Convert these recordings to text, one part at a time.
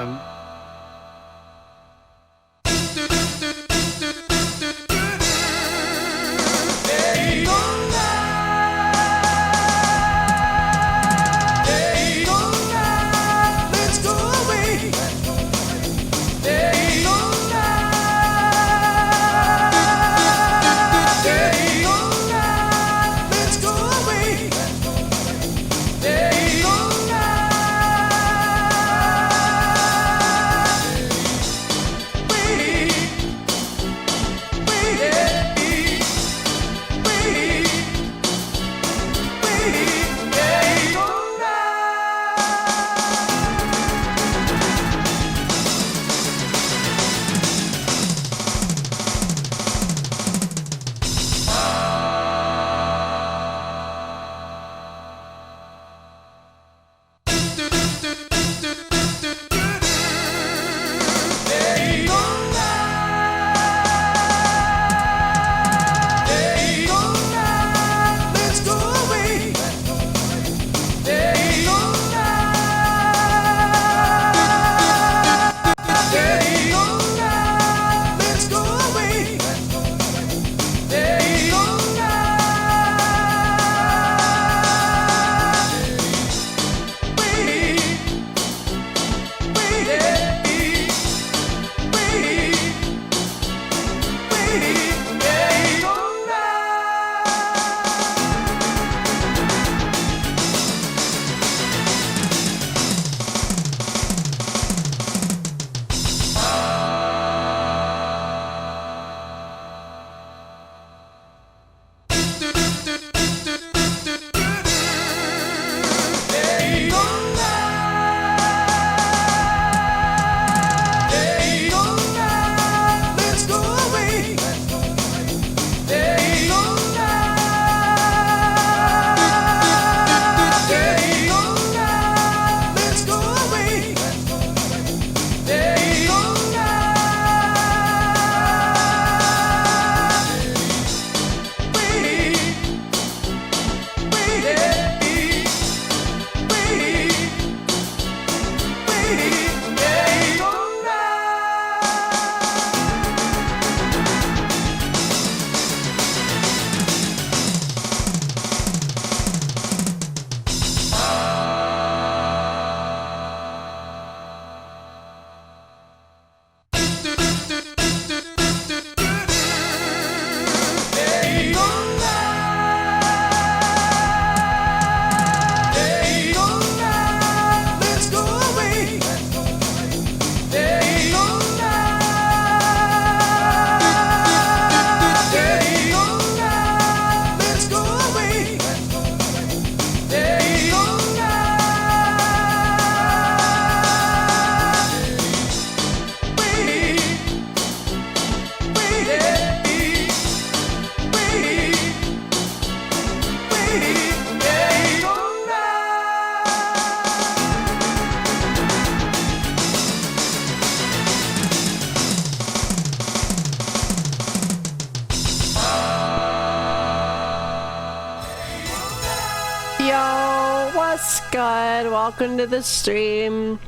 time. Yo, what's good? Welcome to the stream.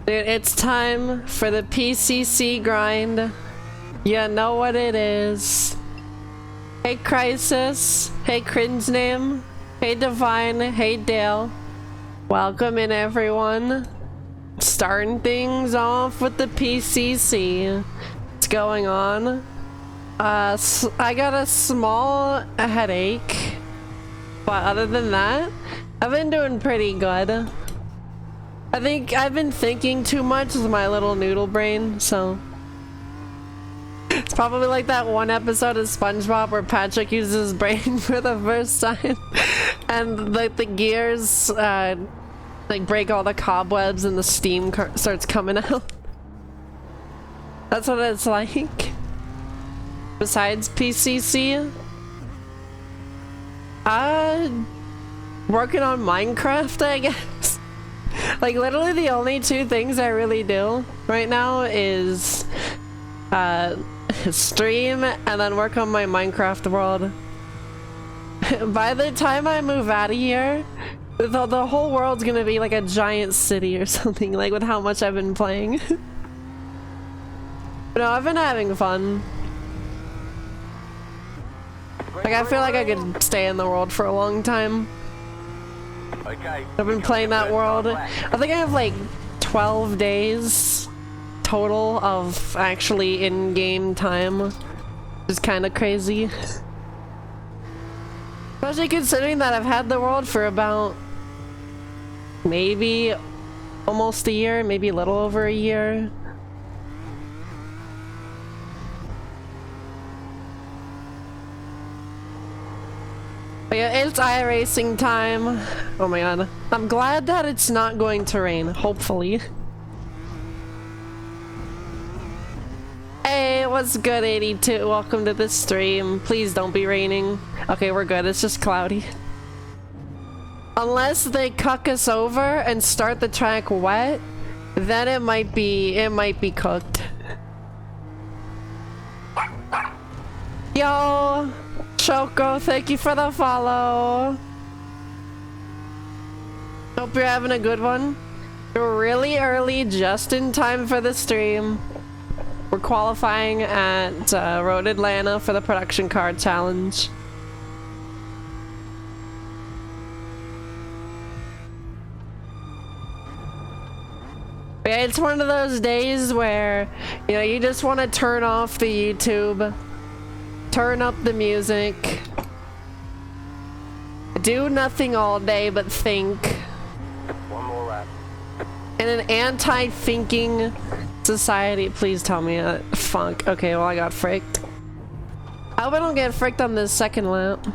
Dude, it's time for the PCC grind. You know what it is. Hey Crisis, hey Cringe Name, hey Divine, hey Dale. Welcome in everyone. Starting things off with the PCC. What's going on? I got a small headache. But other than that, I've been doing pretty good. I think I've been thinking too much with my little noodle brain, so... It's probably like that one episode of SpongeBob where Patrick uses his brain for the first time. And like the gears, like break all the cobwebs and the steam starts coming out. That's what it's like. Besides PCC. Working on Minecraft, I guess. Like literally the only two things I really do right now is stream and then work on my Minecraft world. By the time I move out of here, The whole world's gonna be like a giant city or something, like with how much I've been playing. No, I've been having fun. Like, I feel like I could stay in the world for a long time. Okay. I've been playing that world. I think I have like 12 days total of actually in-game time. Which is kind of crazy. Especially considering that I've had the world for about maybe almost a year, maybe a little over a year. But yeah, it's iRacing time. Oh my god. I'm glad that it's not going to rain, hopefully. Hey, what's good, 82? Welcome to the stream. Please don't be raining. Okay, we're good. It's just cloudy. Unless they cuck us over and start the track wet, then it might be cooked. Yo! Choco, thank you for the follow. Hope you're having a good one. You're really early, just in time for the stream. We're qualifying at Road Atlanta for the production car challenge. Yeah, it's one of those days where, you know, you just want to turn off the YouTube. Turn up the music. Do nothing all day but think. One more lap. In an anti-thinking society. Please tell me funk. Okay, well I got fricked. I hope I don't get fricked on this second lap.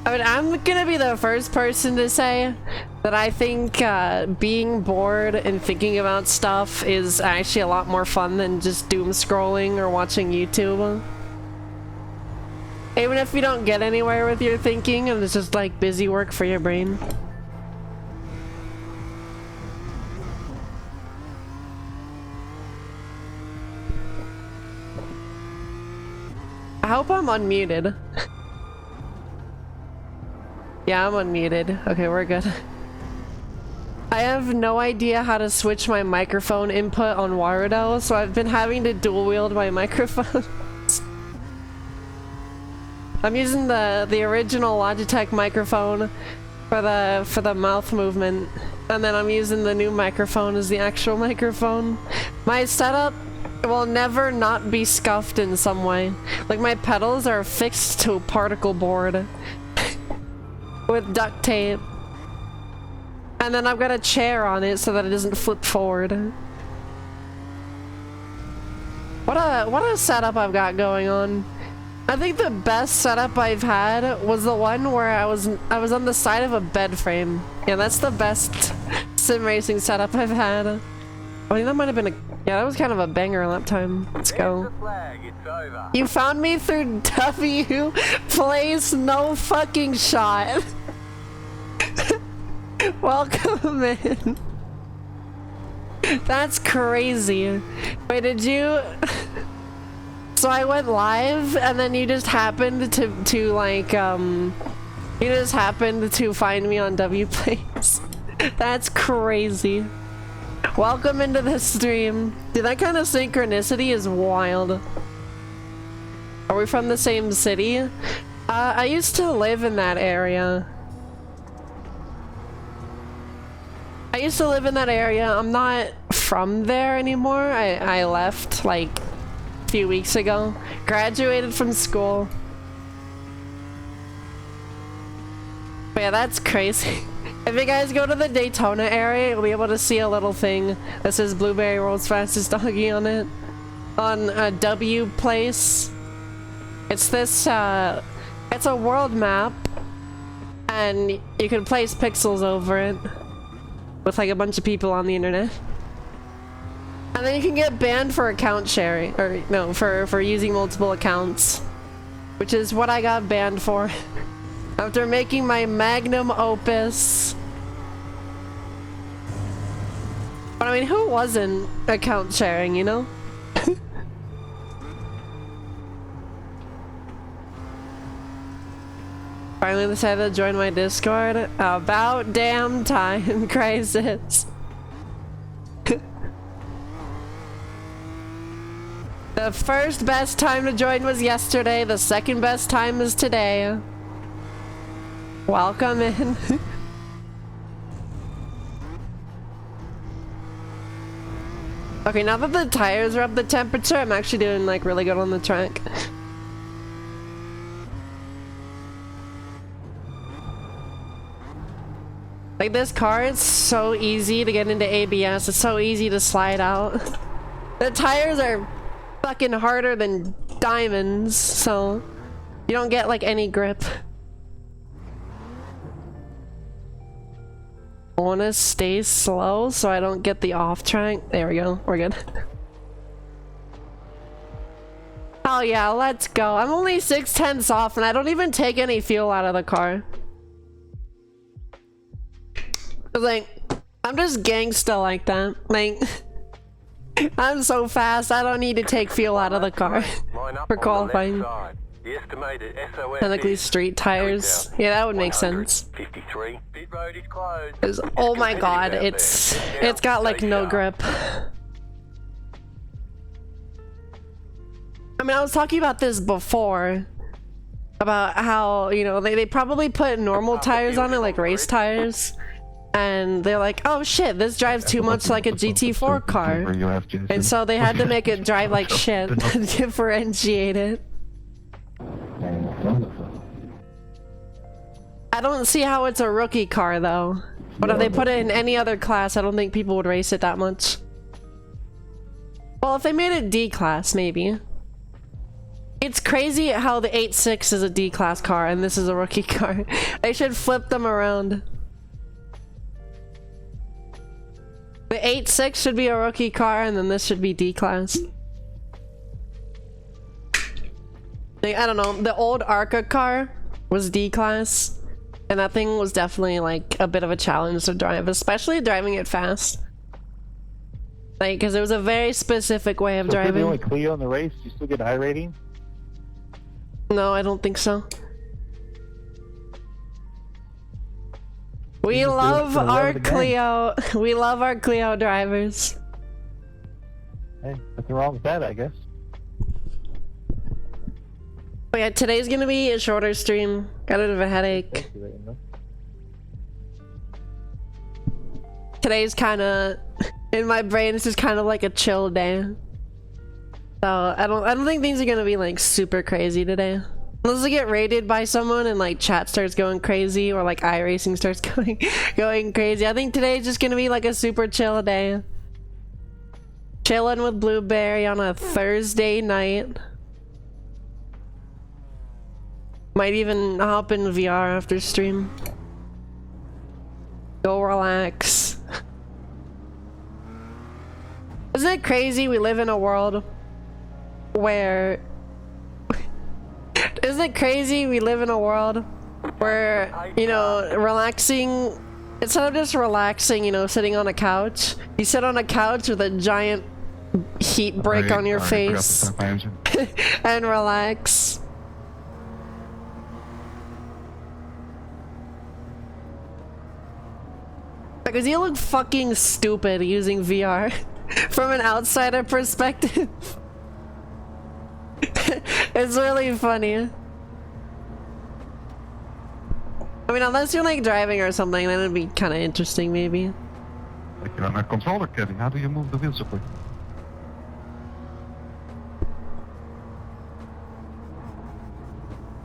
I mean, I'm gonna be the first person to say that I think being bored and thinking about stuff is actually a lot more fun than just doom scrolling or watching YouTube. Even if you don't get anywhere with your thinking and it's just like busy work for your brain. I hope I'm unmuted. Yeah, I'm unmuted. Okay, we're good. I have no idea how to switch my microphone input on Warudo, so I've been having to dual wield my microphones. I'm using the original Logitech microphone for the mouth movement, and then I'm using the new microphone as the actual microphone. My setup will never not be scuffed in some way. Like, my pedals are fixed to a particle board with duct tape. And then I've got a chair on it so that it doesn't flip forward. What a setup I've got going on. I think the best setup I've had was the one where I was on the side of a bed frame. Yeah, that's the best sim racing setup I've had. I think that might have been a... Yeah, that was kind of a banger lap time. Let's go. You found me through W. Plays no fucking shot. Welcome in. That's crazy. Wait, did you... So I went live and then you just happened to like, you just happened to find me on W Plays. That's crazy. Welcome into the stream. Dude, that kind of synchronicity is wild. Are we from the same city? I used to live in that area. I'm not from there anymore. I left like a few weeks ago. Graduated from school. But yeah, that's crazy. If you guys go to the Daytona area, you'll be able to see a little thing that says Blueberry World's Fastest Doggy on it. On a W Place. It's this, it's a world map. And you can place pixels over it. With like a bunch of people on the internet. And then you can get banned for account sharing. Or, no, for using multiple accounts. Which is what I got banned for. After making my magnum opus. But I mean, who wasn't account sharing, you know? Finally decided to join my Discord. About damn time, crisis. The first best time to join was yesterday. The second best time is today. Welcome in. Okay, now that the tires are up the temperature, I'm actually doing like really good on the track. Like this car, it's so easy to get into ABS. It's so easy to slide out. The tires are fucking harder than diamonds, so you don't get like any grip. I wanna stay slow so I don't get the off track. There we go, we're good. Oh yeah, let's go. I'm only 6/10 off and I don't even take any fuel out of the car. Like, I'm just gangsta like that. Like, I'm so fast, I don't need to take fuel out of the car for qualifying. Technically street tires. Yeah, that would make sense. 'Cause, oh my god, it's got like no grip. I mean, I was talking about this before. About how, you know, they probably put normal tires on it, like race tires. And they're like, oh shit, this drives too much like a GT4 car. And so they had to make it drive like shit to differentiate it. I don't see how it's a rookie car though. But if they put it in any other class, I don't think people would race it that much. Well, if they made it D-class, maybe. It's crazy how the 8.6 is a D-class car and this is a rookie car. They should flip them around. The 8.6 should be a rookie car and then this should be D-class. Like, I don't know, the old Arca car was D-class and that thing was definitely like a bit of a challenge to drive, especially driving it fast. Like, because it was a very specific way of driving. If you're the only Clio in the race, you still get I rating? No, I don't think so. We love our Clio. We love our Clio drivers. Hey, nothing wrong with that, I guess. But yeah, today's gonna be a shorter stream. Got a bit of a headache. Today's kind of, in my brain, it's just kind of like a chill day. So I don't think things are gonna be like super crazy today. Unless I get raided by someone and like chat starts going crazy or like iRacing starts going crazy. I think today's just gonna be like a super chill day. Chilling with Blueberry on a Thursday night. Might even hop in VR after stream. Go relax. Isn't it crazy we live in a world where... Isn't it crazy we live in a world where, you know, relaxing, instead of just relaxing, you know, sitting on a couch, you sit on a couch with a giant heat break on your face and relax. Because you look fucking stupid using VR from an outsider perspective. It's really funny. I mean, unless you're like driving or something, then it'd be kind of interesting, maybe. Like you're on a controller, Kevin. How do you move the wheel support?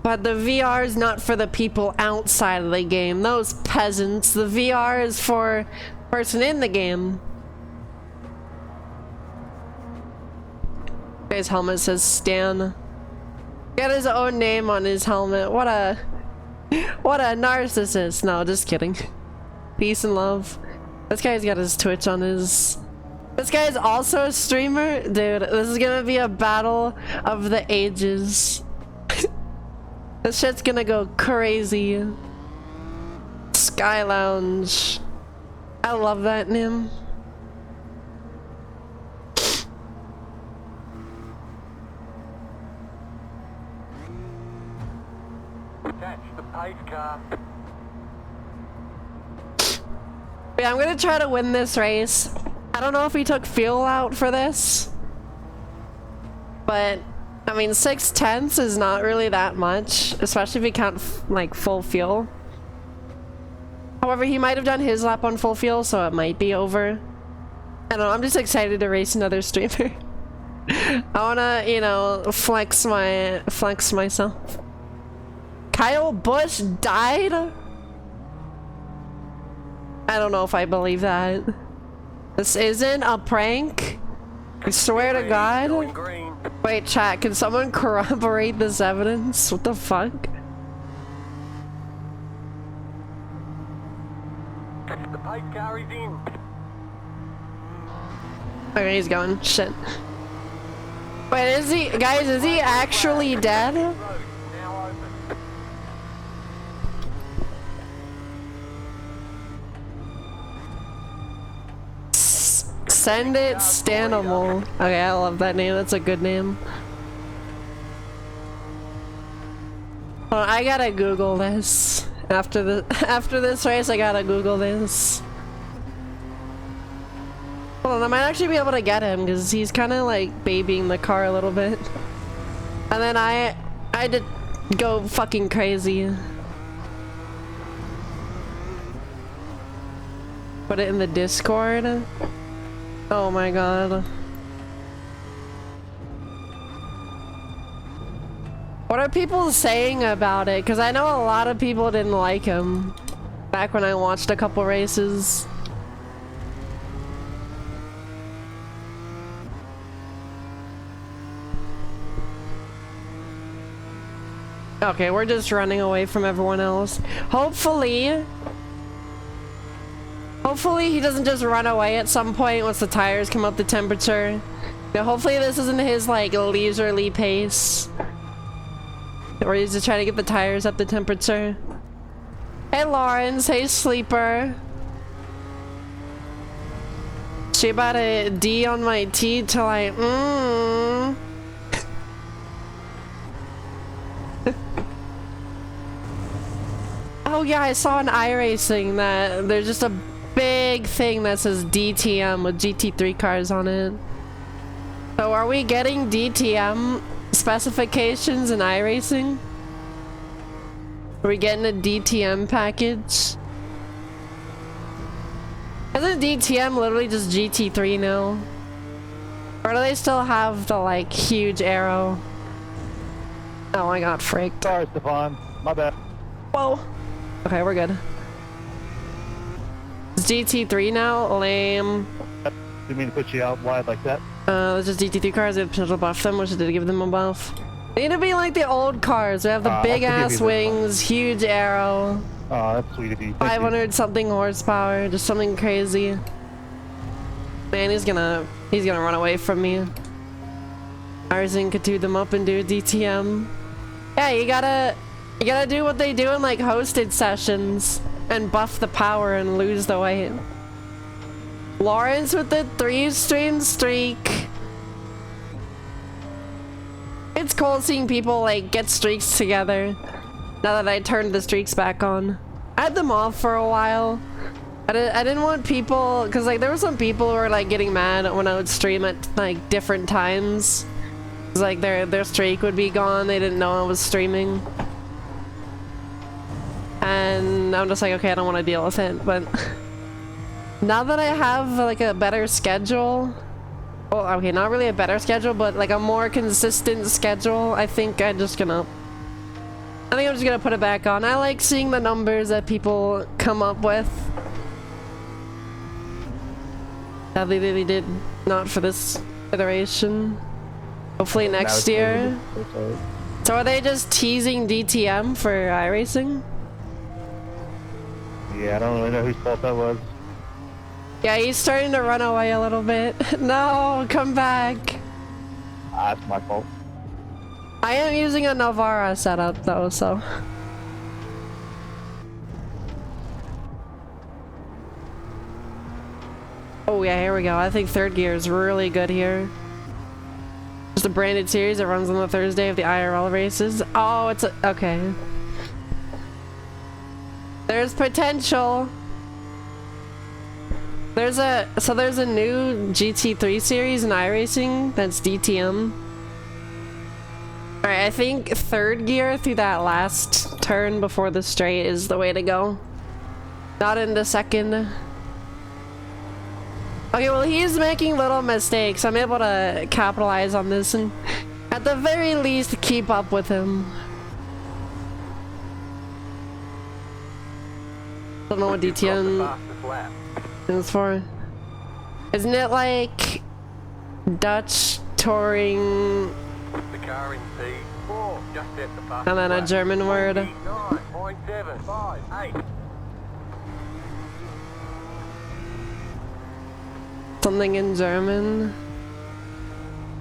But the VR is not for the people outside of the game. Those peasants. The VR is for the person in the game. His helmet says Stan. Got his own name on his helmet. What a narcissist. No, just kidding. Peace and love. This guy's got his Twitch on his... This guy is also a streamer? Dude, this is gonna be a battle of the ages. This shit's gonna go crazy. Sky Lounge. I love that name. pace car. Yeah, I'm gonna try to win this race. I don't know if we took fuel out for this, but I mean 6/10 is not really that much, especially if we count like full fuel. However, he might have done his lap on full fuel, so it might be over. I don't know, I'm just excited to race another streamer. I wanna, you know, flex myself. Kyle Busch died? I don't know if I believe that. This isn't a prank. I swear to God. Going green. Wait, chat, can someone corroborate this evidence? What the fuck? The pace car is in. Okay, he's going. Shit. Wait, is he, guys, is he actually dead? Road now open. Send it Stanimal. Okay, I love that name. That's a good name. Hold on, I gotta Google this. After this race, I gotta Google this. Hold on, I might actually be able to get him because he's kind of like babying the car a little bit. And then I did go fucking crazy. Put it in the Discord. Oh my god. What are people saying about it? Because I know a lot of people didn't like him back when I watched a couple races. Okay, we're just running away from everyone else. Hopefully he doesn't just run away at some point once the tires come up to temperature. Now, hopefully this isn't his like leisurely pace. Or he's just trying to get the tires up to temperature. Hey Lawrence, hey Sleeper. She about to D on my T till I Oh yeah, I saw an iRacing that there's just a big thing that says DTM with GT3 cars on it. So are we getting DTM specifications in iRacing? Are we getting a DTM package? Isn't DTM literally just GT3 now? Or do they still have the like huge arrow? Oh, I got fricked. Sorry, Stefan. My bad. Whoa. Okay, we're good. It's GT3 now? Lame. Didn't mean to put you out wide like that. It's just GT3 cars. They have potential to buff them, which did give them a buff. They need to be like the old cars. We have the big ass wings, huge arrow. Oh, that's sweet of you. 500 something horsepower, just something crazy. Man, he's gonna run away from me. Arzin could do them up and do a DTM. Yeah, you gotta do what they do in like hosted sessions and buff the power and lose the weight. Lawrence with the 3-stream streak. It's cool seeing people like get streaks together. Now that I turned the streaks back on. I had them off for a while. I didn't want people, because like there were some people who were like getting mad when I would stream at like different times. It's like their streak would be gone, they didn't know I was streaming. And I'm just like, okay, I don't want to deal with it, but now that I have like a better schedule, well, okay, not really a better schedule, but like a more consistent schedule, I think I'm just gonna put it back on. I like seeing the numbers that people come up with. Sadly, they did not for this iteration. Hopefully next year. So are they just teasing DTM for iRacing? Yeah, I don't really know whose fault that was. Yeah, he's starting to run away a little bit. No, come back. That's my fault. I am using a Navara setup though, so. Oh yeah, here we go. I think third gear is really good here. Just a branded series that runs on the Thursday of the IRL races. Oh, it's a, okay. There's potential. There's a new GT3 series in iRacing that's DTM. Alright, I think third gear through that last turn before the straight is the way to go. Not into second. Okay, well he's making little mistakes. I'm able to capitalize on this and at the very least keep up with him. Don't know what DTM is for. Isn't it like Dutch touring The car in P4 just set the fastest and then a lap. German word? 29.758. Something in German?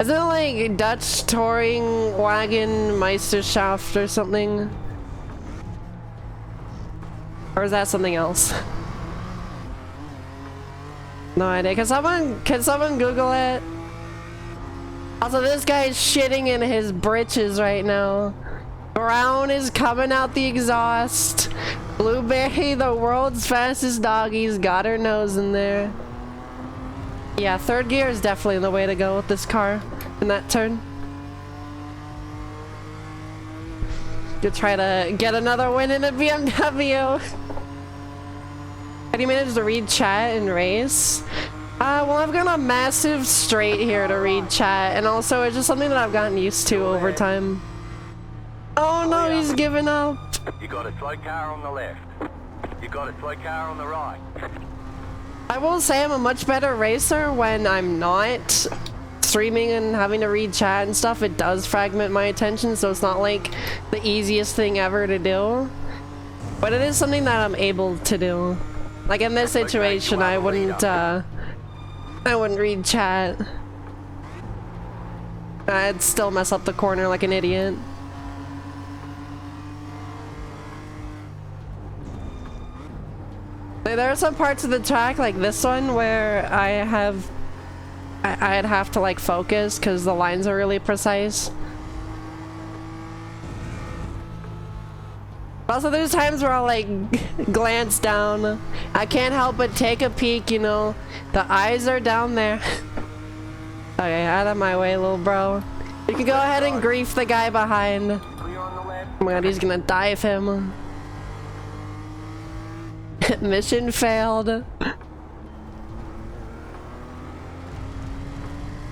Isn't it like Dutch touring wagon Meisterschaft or something? Or is that something else? No idea. Can someone Google it? Also, this guy is shitting in his britches right now. Brown is coming out the exhaust. Blueberry, the world's fastest doggy's got her nose in there. Yeah, third gear is definitely the way to go with this car in that turn. You try to get another win in a BMW. How do you manage to read chat and race? Well, I've got a massive straight here to read chat, and also it's just something that I've gotten used to over time. Oh no, he's giving up. You got a slow car on the left. You got a slow car on the right. I will say I'm a much better racer when I'm not streaming and having to read chat and stuff. It does fragment my attention, so it's not like the easiest thing ever to do. But it is something that I'm able to do. Like in this situation, I wouldn't read chat. I'd still mess up the corner like an idiot. There are some parts of the track like this one where I'd have to like focus because the lines are really precise. Also, there's times where I'll like glance down. I can't help but take a peek, you know. The eyes are down there. Okay, out of my way, little bro. You can go ahead and grief the guy behind. Oh my god, he's gonna dive him. Mission failed.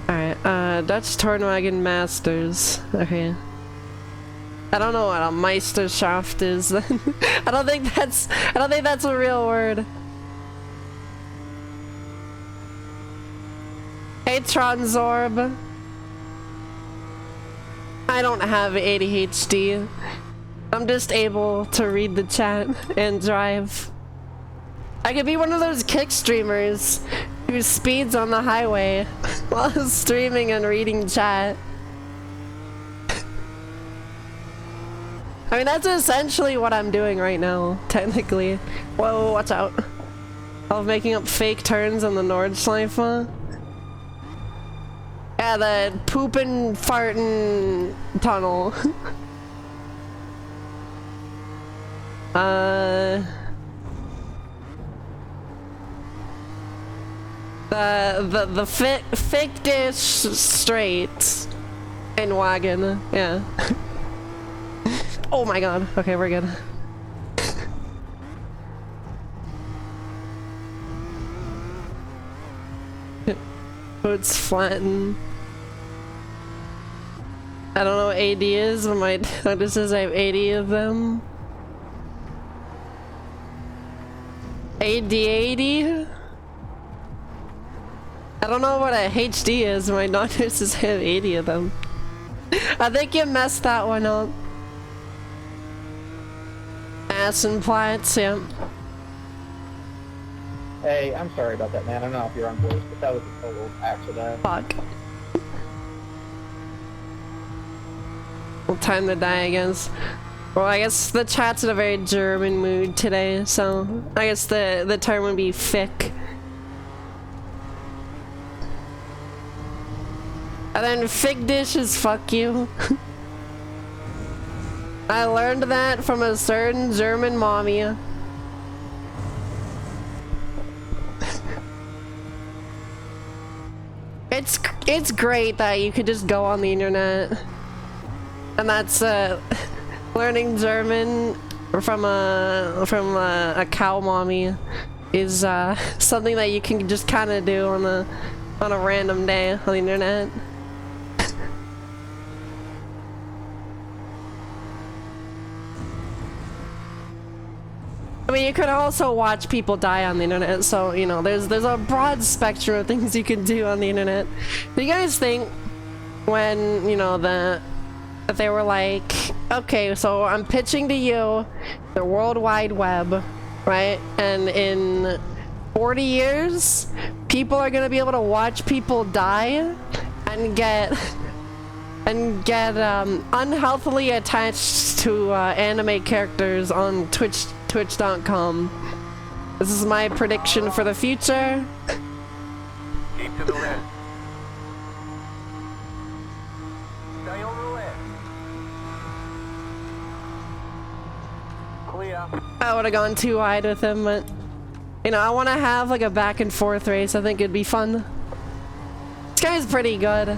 Alright, Dutch Tornwagen Masters. Okay. I don't know what a Meisterschaft is then. I don't think that's a real word. Hey Tronzorb. I don't have ADHD. I'm just able to read the chat and drive. I could be one of those kick streamers who speeds on the highway while streaming and reading chat. I mean, that's essentially what I'm doing right now, technically. Whoa, watch out. I'm making up fake turns on the Nordschleife. Yeah, the poopin' fartin' tunnel. The fake dish straight and wagon, yeah. Oh my god. Okay, we're good. Boots flatten. I don't know what AD is, but my notice says I have 80 of them. AD80? I don't know what a HD is, my doctor says I have 80 of them. I think you messed that one up. Ass and plaits, yeah. Hey, I'm sorry about that, man. I don't know if you're on voice, but that was a total accident. Fuck. Well, time to die, I guess. Well, I guess the chat's in a very German mood today, so I guess the term would be fick. And then fig dish is fuck you. I learned that from a certain German mommy. it's great that you could just go on the internet, and that's learning German from a cow mommy is something that you can just kind of do on a random day on the internet. I mean, you could also watch people die on the internet, so, you know, there's a broad spectrum of things you can do on the internet. Do you guys think when, you know, that they were like, okay, so I'm pitching to you the World Wide Web, right? And in 40 years, people are gonna be able to watch people die and get unhealthily attached to anime characters on Twitch.com. This is my prediction for the future. Keep to the left. Stay on the left. Clear. I would have gone too wide with him, but you know, I want to have like a back and forth race. I think it'd be fun. This guy's pretty good.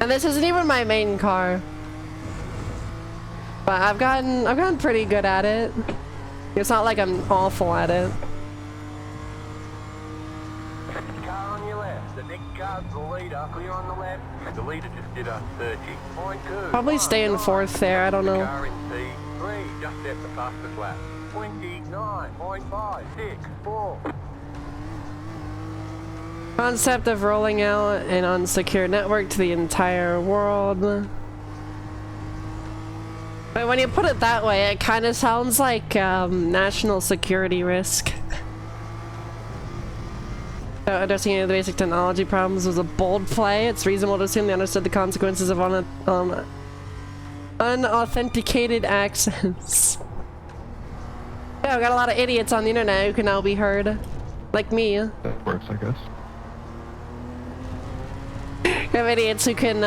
And this isn't even my main car. But I've gotten pretty good at it. It's not like I'm awful at it. Car on your left. The next car's the leader. Clear on the left. The leader just did a 30.2. Probably stay in fourth there, I don't know. Car in C3 just at the fastest lap. 29.564. Concept of rolling out an unsecure network to the entire world. But when you put it that way, it kind of sounds like national security risk. Addressing any of the basic technology problems was a bold play. It's reasonable to assume they understood the consequences of unauthenticated access. Yeah, we got a lot of idiots on the internet who can now be heard. Like me. That works, I guess. We have idiots who can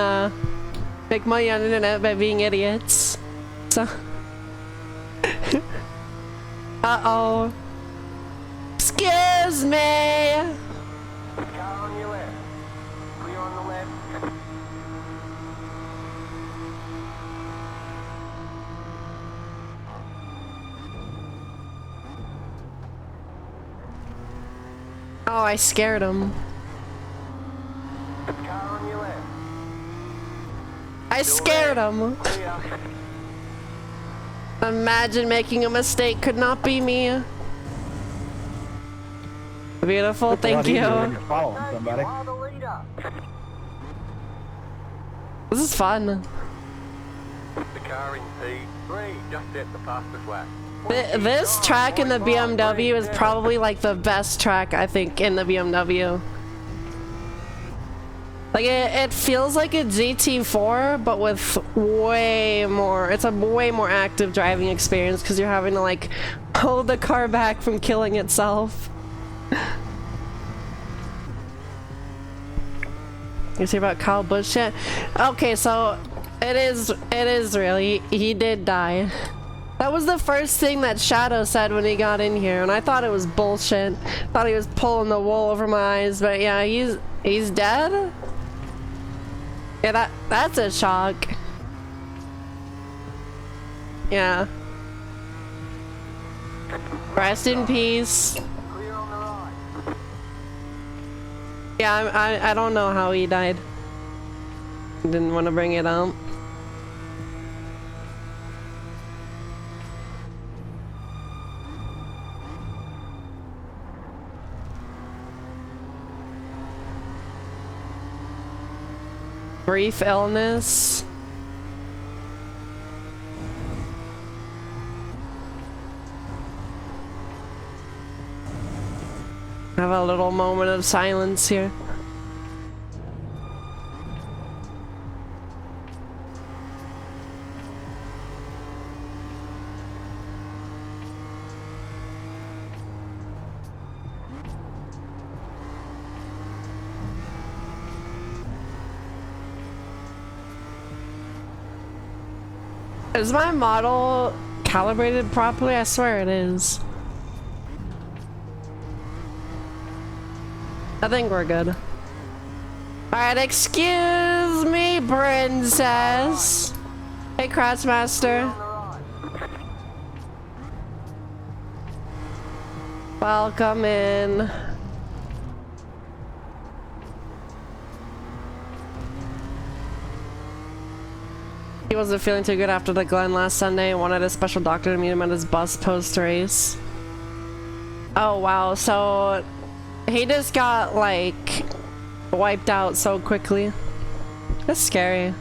make money on the internet by being idiots. So uh-oh. Excuse me! Car on your left. Clear on the left. Oh, I scared him. Car on your left. I scared him. Clear. Imagine making a mistake could not be me. Beautiful, It's a lot thank easier when you. you're following No, somebody. you are the leader. This is fun. The car in C3 just at the fastest lap. This track in the BMW is probably like the best track, I think, in the BMW. Like, it feels like a GT4, but with way more, it's a way more active driving experience because you're having to, like, hold the car back from killing itself. You see about Kyle Busch yet? Okay, so it is really, he did die. That was the first thing that Shadow said when he got in here, and I thought it was bullshit. Thought he was pulling the wool over my eyes, but yeah, he's dead? Yeah, that's a shock. Yeah. Rest in peace. Clear on the right. Yeah, I don't know how he died. Didn't want to bring it up. Brief illness. Have a little moment of silence here. Is my model calibrated properly? I swear it is. I think we're good. Alright, excuse me, princess. Hey, Craftsmaster. Welcome in. He wasn't feeling too good after the Glen last Sunday and wanted a special doctor to meet him at his bus post-race. Oh wow, so he just got like wiped out so quickly. That's scary.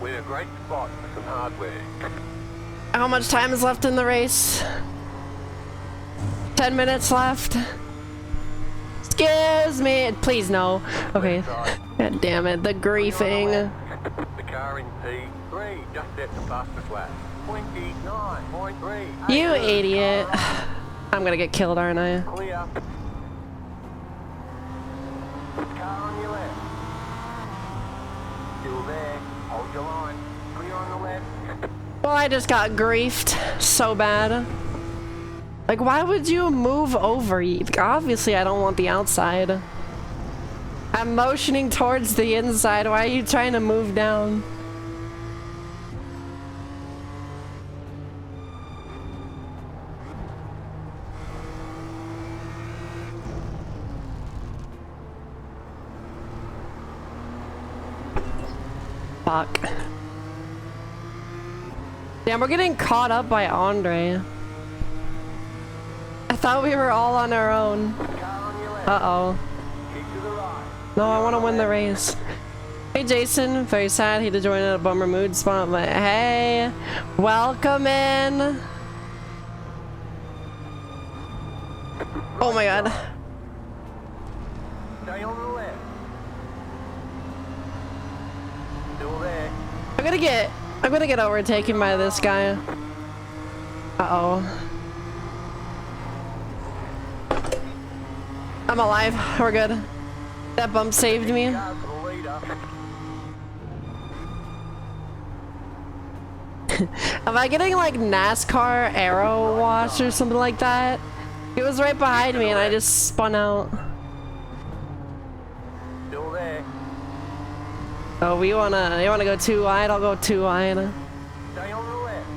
We're in a great spot for some hardware. How much time is left in the race? 10 minutes left. Excuse me. Please no. Okay. God damn it. The griefing. The car in P3 just set the fastest lap. 29.3. You idiot. I'm gonna get killed, aren't I? Clear. Car on your left. Still there. Hold your line. Clear on the left. Well, I just got griefed so bad. Like, why would you move over? Obviously, I don't want the outside. I'm motioning towards the inside. Why are you trying to move down? Fuck. Damn, we're getting caught up by Andre. I thought we were all on our own. Uh-oh. No, I want to win the race. Hey, Jason. Very sad he had to join in a bummer mood spot, but hey, welcome in. Oh my god. Stay on the left. Still there. I'm gonna get overtaken by this guy. Uh-oh. I'm alive. We're good. That bump saved me. Car to the leader. Am I getting like NASCAR arrow wash or something like that? It was right behind me and I just spun out. Still there. Oh, you wanna go too wide? I'll go too wide. Stay on the left.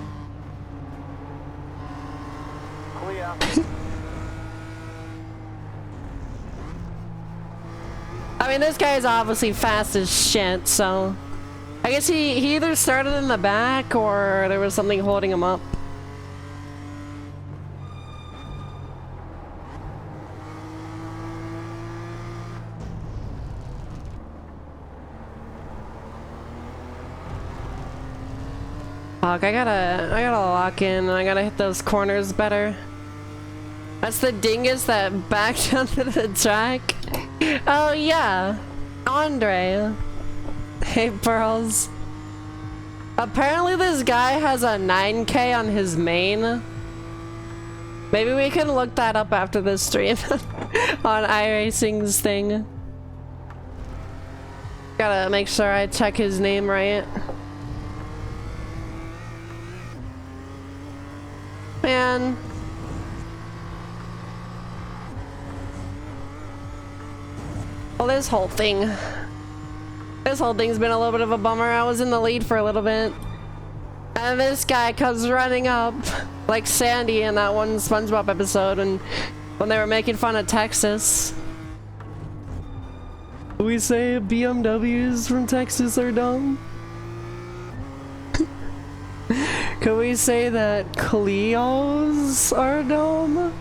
Clear. I mean, this guy is obviously fast as shit, so I guess he either started in the back or there was something holding him up. Fuck, I gotta lock in. I gotta hit those corners better. That's the dingus that backed onto the track. Oh yeah, Andre. Hey, Pearls. Apparently this guy has a 9K on his main. Maybe we can look that up after this stream on iRacing's thing. Gotta make sure I check his name right. Man. Well, this whole thing's been a little bit of a bummer. I was in the lead for a little bit. And this guy comes running up like Sandy in that one SpongeBob episode when they were making fun of Texas. We say BMWs from Texas are dumb. Can we say that Clios are dumb?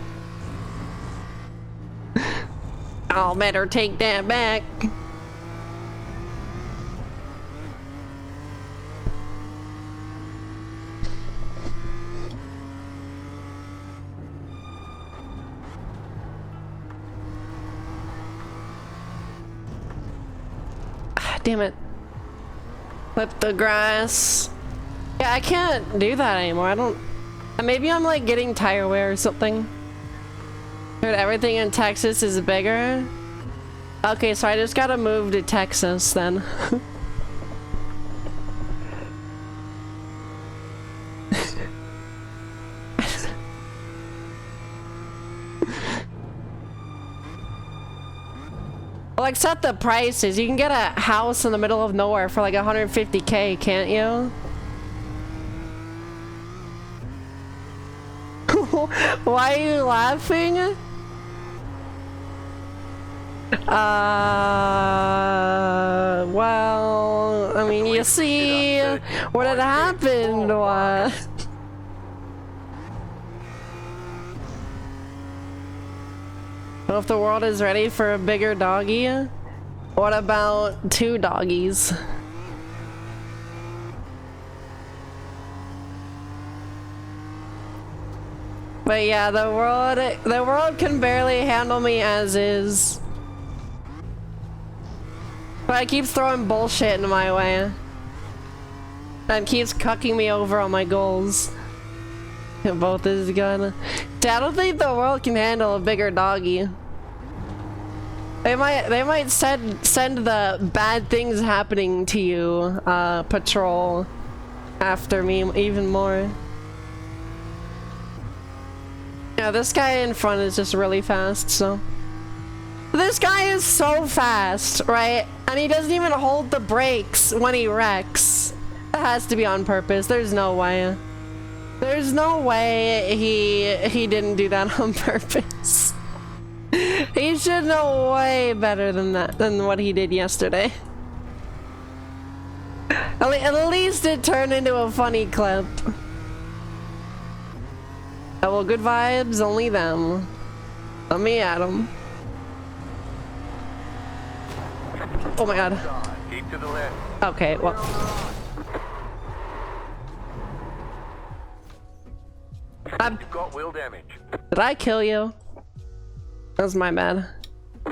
I'll better take that back. Damn it. Clip the grass. Yeah, I can't do that anymore. I don't... Maybe I'm like getting tire wear or something. Dude, everything in Texas is bigger? Okay, so I just gotta move to Texas then. Well, except the prices. You can get a house in the middle of nowhere for like 150K, can't you? Why are you laughing? Well, I mean, you see, what had happened was... Well, if the world is ready for a bigger doggy, what about 2 doggies? But yeah, the world can barely handle me as is. But it keeps throwing bullshit in my way. And keeps cucking me over on my goals. Both is gonna. I don't think the world can handle a bigger doggy. They might send the bad things happening to you patrol after me even more. Yeah, this guy in front is just really fast, so. This guy is so fast, right? And he doesn't even hold the brakes when he wrecks. That has to be on purpose. There's no way. There's no way he didn't do that on purpose. He should know way better than that, than what he did yesterday. At least it turned into a funny clip. Oh, well, good vibes, only them. Let me at them. Oh my god. Keep to the left. Okay, well. You've got wheel damage. Did I kill you? That was my bad.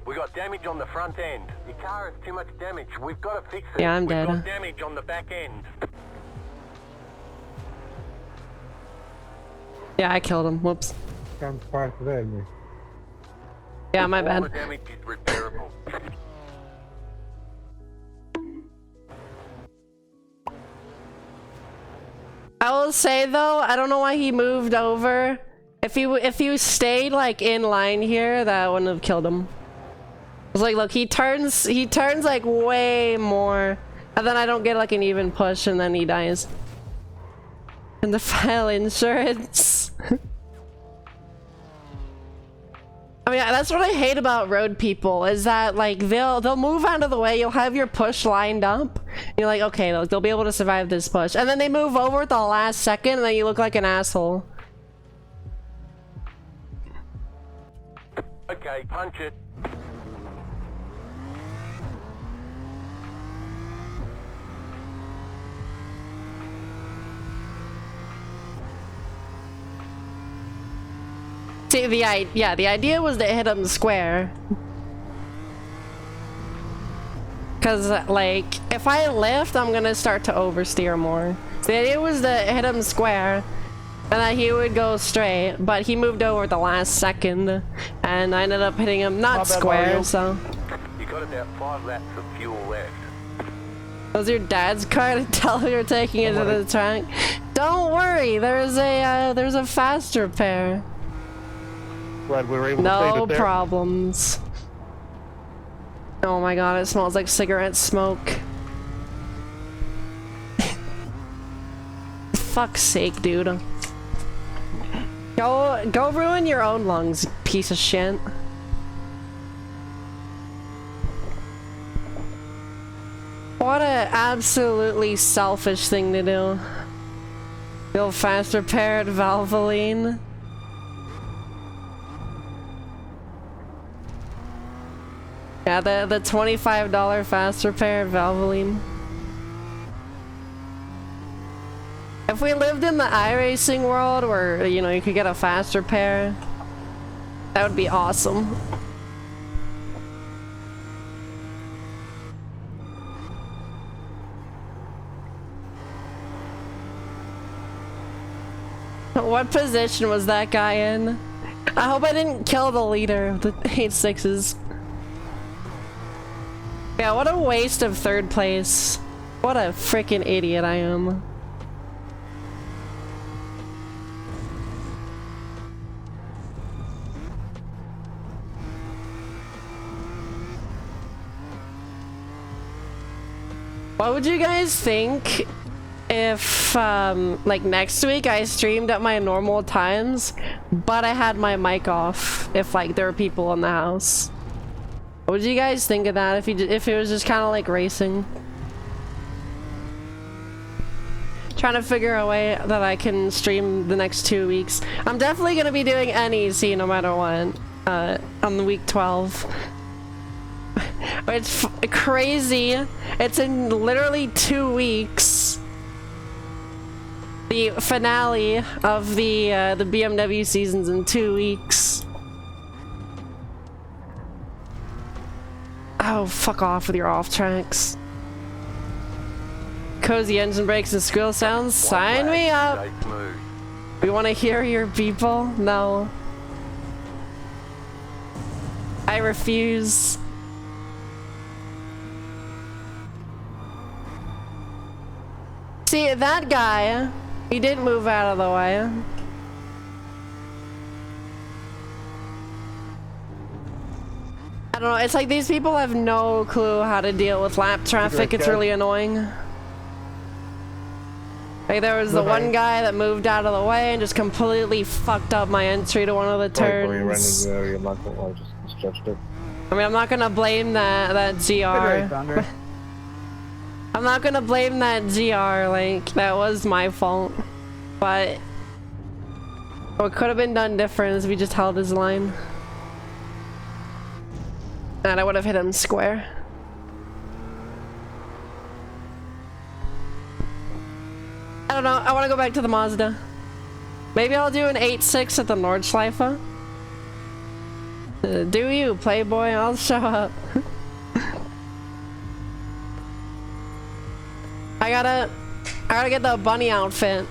We got damage on the front end. Your car has too much damage. We've got to fix it. Yeah, I'm dead. We've got damage on the back end. Yeah, I killed him. Whoops. Comes part of it. Yeah, my All the bad. damage is repairable. I will say though, I don't know why he moved over. If you stayed like in line here, that wouldn't have killed him. It's like, look, he turns like way more, and then I don't get like an even push, and then he dies. And the file insurance. I mean, that's what I hate about road people, is that like they'll move out of the way. You'll have your push lined up. You're like, okay, they'll be able to survive this push, and then they move over at the last second, and then you look like an asshole. Okay, punch it. See, the idea was to hit him square. Cause like, if I lift, I'm gonna start to oversteer more. So the idea was to hit him square, and then he would go straight, but he moved over at the last second, and I ended up hitting him not square, so. You got about 5 laps of fuel left. Was your dad's car to tell him you're taking it to the track? Don't worry, there's a fast repair. Glad we were able to save No it there. problems. Oh my god, it smells like cigarette smoke. Fuck's sake, dude. Go ruin your own lungs, piece of shit. What a absolutely selfish thing to do. You'll fast repair at Valvoline. Yeah, the $25 fast repair at Valvoline. If we lived in the iRacing world where, you know, you could get a fast repair, that would be awesome. What position was that guy in? I hope I didn't kill the leader of the 8-6s. Yeah, what a waste of third place. What a freaking idiot I am. What would you guys think if, like next week I streamed at my normal times, but I had my mic off if like there were people in the house? What would you guys think of that if it was just kind of like racing? Trying to figure a way that I can stream the next 2 weeks. I'm definitely going to be doing NEC no matter what, on the week 12. It's crazy. It's in literally 2 weeks. The finale of the BMW season's in 2 weeks. Oh, fuck off with your off tracks. Cozy engine brakes and squeal sounds. Sign me up. Stay smooth. We want to hear your people? No. I refuse. See, that guy, he did move out of the way. I don't know, it's like these people have no clue how to deal with lap traffic. It's really annoying. Like there was the one guy that moved out of the way and just completely fucked up my entry to one of the turns. I just misjudged it. I mean, I'm not gonna blame that GR. I'm not gonna blame that GR, like, that was my fault. But what could have been done different is we just held his line. And I would have hit him square. I don't know, I want to go back to the Mazda. Maybe I'll do an 8.6 at the Nordschleife. Do you, Playboy? I'll show up. I gotta get the bunny outfit.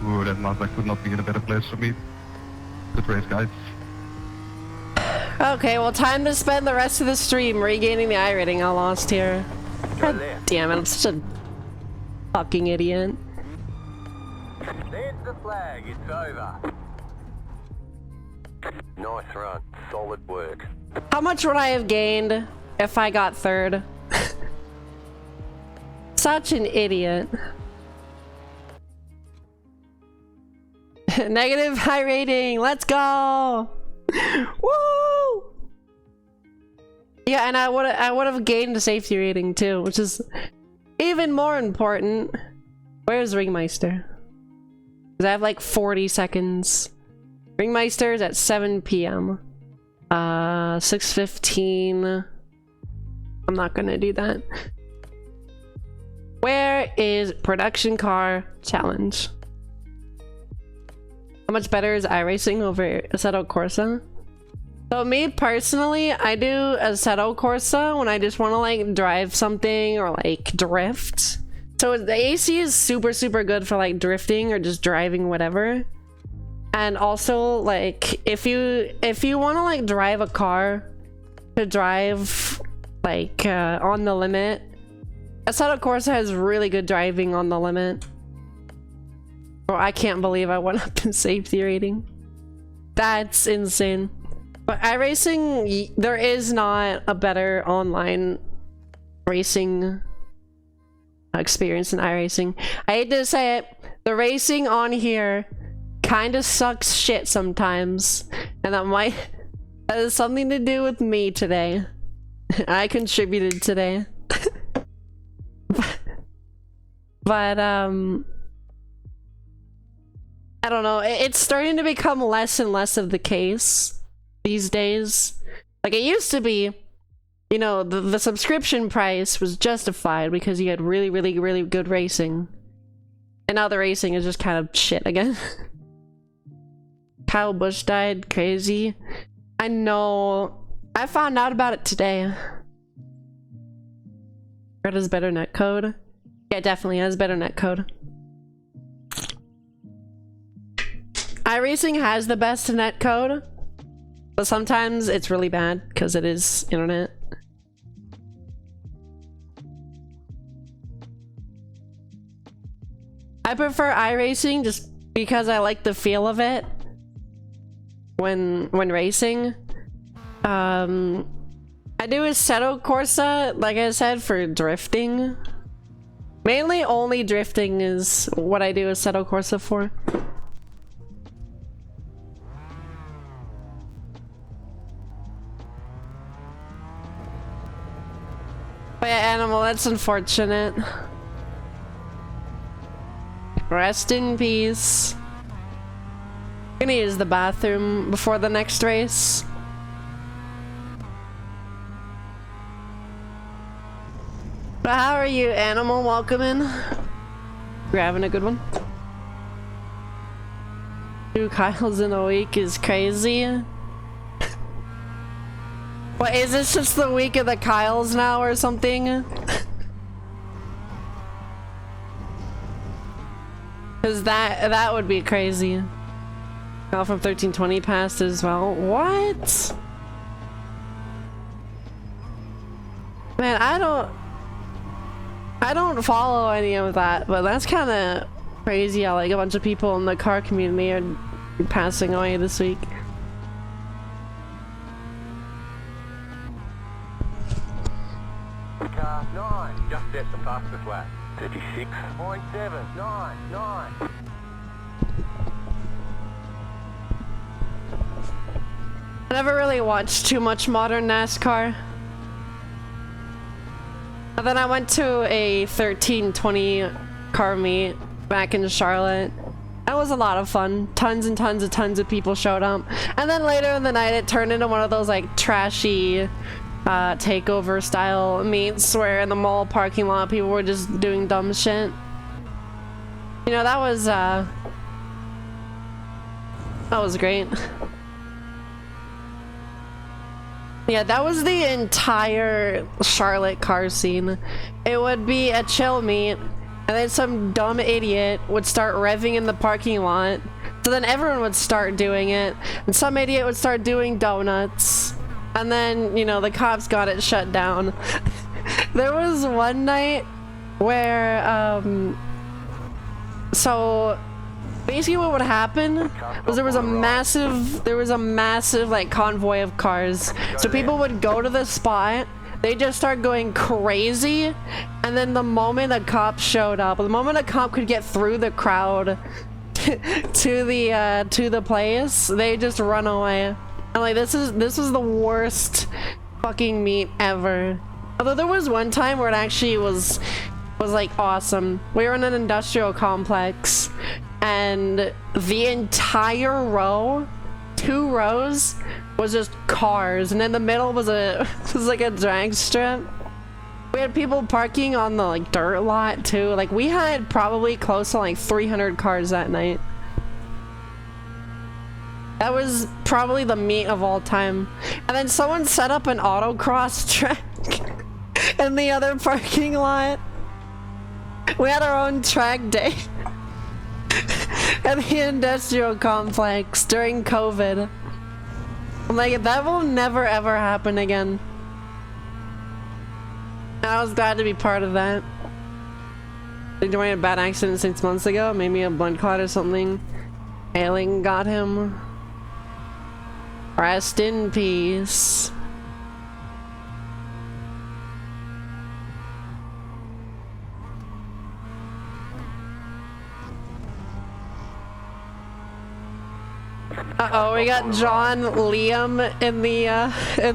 Ooh, that Mazda could not be in a better place for me. Good race, guys. Okay, well, time to spend the rest of the stream regaining the I rating I lost here. Go God there. damn it, I'm such a fucking idiot. There's the flag. It's over. Nice run. Solid work. How much would I have gained if I got third? Such an idiot. Negative high rating. Let's go. Woo! Yeah, and I would have gained a safety rating too, which is even more important. Where's Ringmeister? Because I have like 40 seconds. Ringmeister's at 7 p.m. 6:15. I'm not gonna do that. Where is production car challenge? How much better is iRacing over Assetto Corsa? So me personally, I do Assetto Corsa when I just want to like drive something or like drift. So the AC is super good for like drifting or just driving whatever. And also like if you want to like drive a car to drive like on the limit, Assetto Corsa has really good driving on the limit. Oh, I can't believe I went up in safety rating. That's insane. But iRacing, there is not a better online racing experience than iRacing. I hate to say it, the racing on here kind of sucks shit sometimes, and that has something to do with me today. I contributed today. but I don't know, it's starting to become less and less of the case these days. Like it used to be, you know, the subscription price was justified because you had really good racing. And now the racing is just kind of shit again. Kyle Busch died, crazy. I know I found out about it today. Red has better netcode. Yeah, it definitely has better netcode. iRacing has the best netcode, but sometimes it's really bad because it is internet. I prefer iRacing just because I like the feel of it when racing. I do Assetto Corsa, like I said, for drifting. Mainly only drifting is what I do Assetto Corsa for. But yeah, Animal, that's unfortunate. Rest in peace. I'm gonna use the bathroom before the next race. But how are you, Animal? Welcome in. You're having a good one. 2 Kyles in a week is crazy. What, is this just the week of the Kyles now or something? Cause that would be crazy. Kyle from 1320 passed as well. What? Man, I don't follow any of that, but that's kind of crazy how like a bunch of people in the car community are passing away this week. Car 9 just set the fastest lap. 36.799. I never really watched too much modern NASCAR. And then I went to a 1320 car meet back in Charlotte. That was a lot of fun. Tons and tons of people showed up. And then later in the night it turned into one of those like trashy takeover style meets where in the mall parking lot people were just doing dumb shit. You know, that was great. Yeah, that was the entire Charlotte car scene. It would be a chill meet, and then some dumb idiot would start revving in the parking lot. So then everyone would start doing it, and some idiot would start doing donuts. And then, you know, the cops got it shut down. There was one night where, so basically what would happen was there was a massive like convoy of cars. So people would go to the spot, they just start going crazy, and then the moment a cop showed up, the moment a cop could get through the crowd to the place, they just run away. And like this was the worst fucking meet ever. Although there was one time where it actually was like awesome. We were in an industrial complex and the entire row, 2 rows, was just cars, and in the middle was like a drag strip. We had people parking on the like dirt lot too. Like we had probably close to like 300 cars that night. That was probably the meet of all time. And then someone set up an autocross track in the other parking lot. We had our own track day at the industrial complex during COVID. I'm like, that will never ever happen again. And I was glad to be part of that. Like, during a bad accident 6 months ago, maybe a blood clot or something. Ailing got him. Rest in peace. Uh-oh, we got John Liam in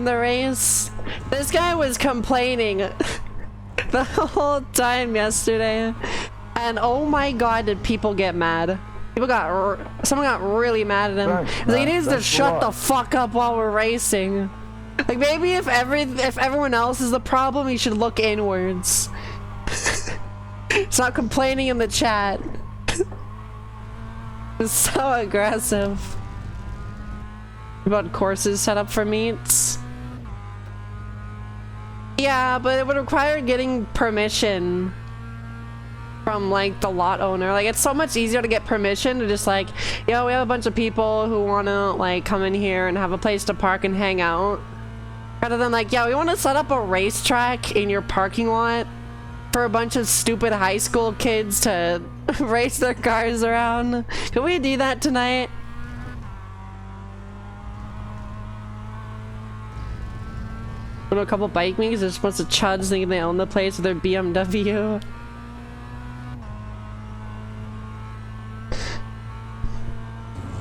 the race. This guy was complaining the whole time yesterday. And oh my god, did people get mad. Someone got really mad at him. He's like, he needs to shut the fuck up while we're racing. Like, maybe if everyone else is the problem, he should look inwards. Stop complaining in the chat. It's so aggressive. About courses set up for meets. Yeah, but it would require getting permission from like the lot owner. Like it's so much easier to get permission to just like, yo, we have a bunch of people who want to like come in here and have a place to park and hang out. Rather than like, yeah, we want to set up a racetrack in your parking lot for a bunch of stupid high school kids to race their cars around. Can we do that tonight? A couple bike meets, there's just a bunch of chuds thinking they own the place with their BMW.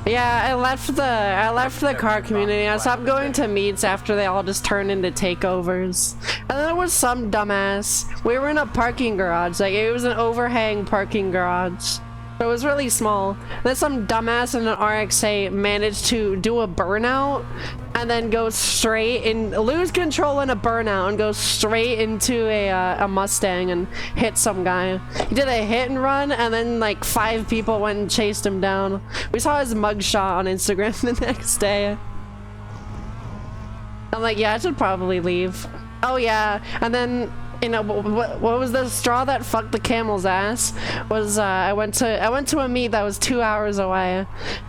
Yeah, I left the car community. I stopped going to meets after they all just turned into takeovers. And then there was some dumbass. We were in a parking garage. Like it was an overhang parking garage. So it was really small. Then some dumbass in an RX-8 managed to do a burnout and then go straight in, lose control in a burnout and go straight into a Mustang and hit some guy. He did a hit and run and then like 5 people went and chased him down. We saw his mugshot on Instagram the next day. I'm like, yeah, I should probably leave. Oh yeah, and then you know what was the straw that fucked the camel's ass was I went to a meet that was 2 hours away,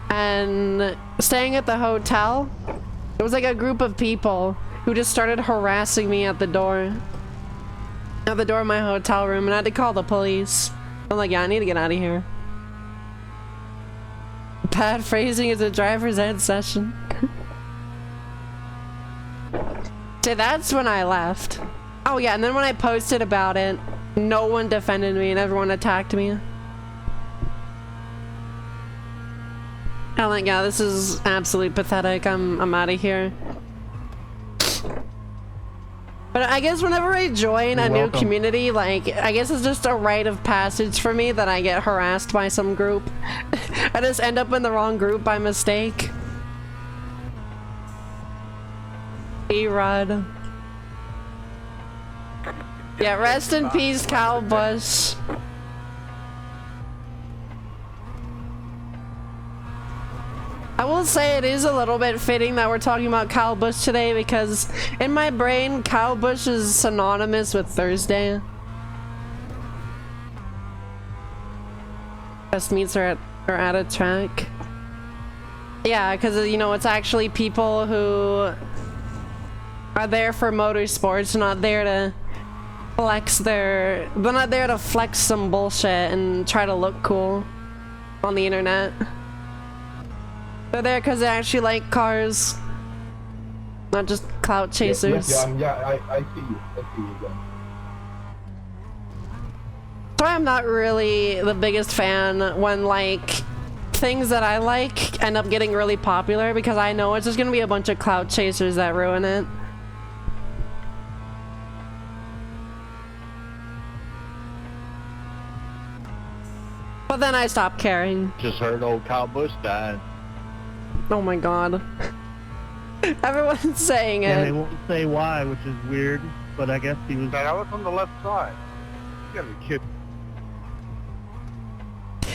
and staying at the hotel, it was like a group of people who just started harassing me at the door of my hotel room, and I had to call the police. I'm like, yeah, I need to get out of here. Bad phrasing is a driver's ed session. So that's when I left. Oh yeah, and then when I posted about it, no one defended me and everyone attacked me. I'm like, yeah, this is absolutely pathetic. I'm out of here. But I guess whenever I join a new community, like, I guess it's just a rite of passage for me that I get harassed by some group. I just end up in the wrong group by mistake. E-Rod. Yeah, rest in peace, Kyle Busch. I will say it is a little bit fitting that we're talking about Kyle Busch today because in my brain, Kyle Busch is synonymous with Thursday. Best meets are at a track. Yeah, because, you know, it's actually people who are there for motorsports, not there to flex they're not there to flex some bullshit and try to look cool on the internet. They're there because they actually like cars, not just clout chasers. I see you. I see you. So I'm not really the biggest fan when like things that I like end up getting really popular because I know it's just gonna be a bunch of clout chasers that ruin it. But then I stopped caring. Just heard old Kyle Busch died. Oh my god. Everyone's saying it. And they won't say why, which is weird, but I guess he was... I was on the left side. You gotta be kidding.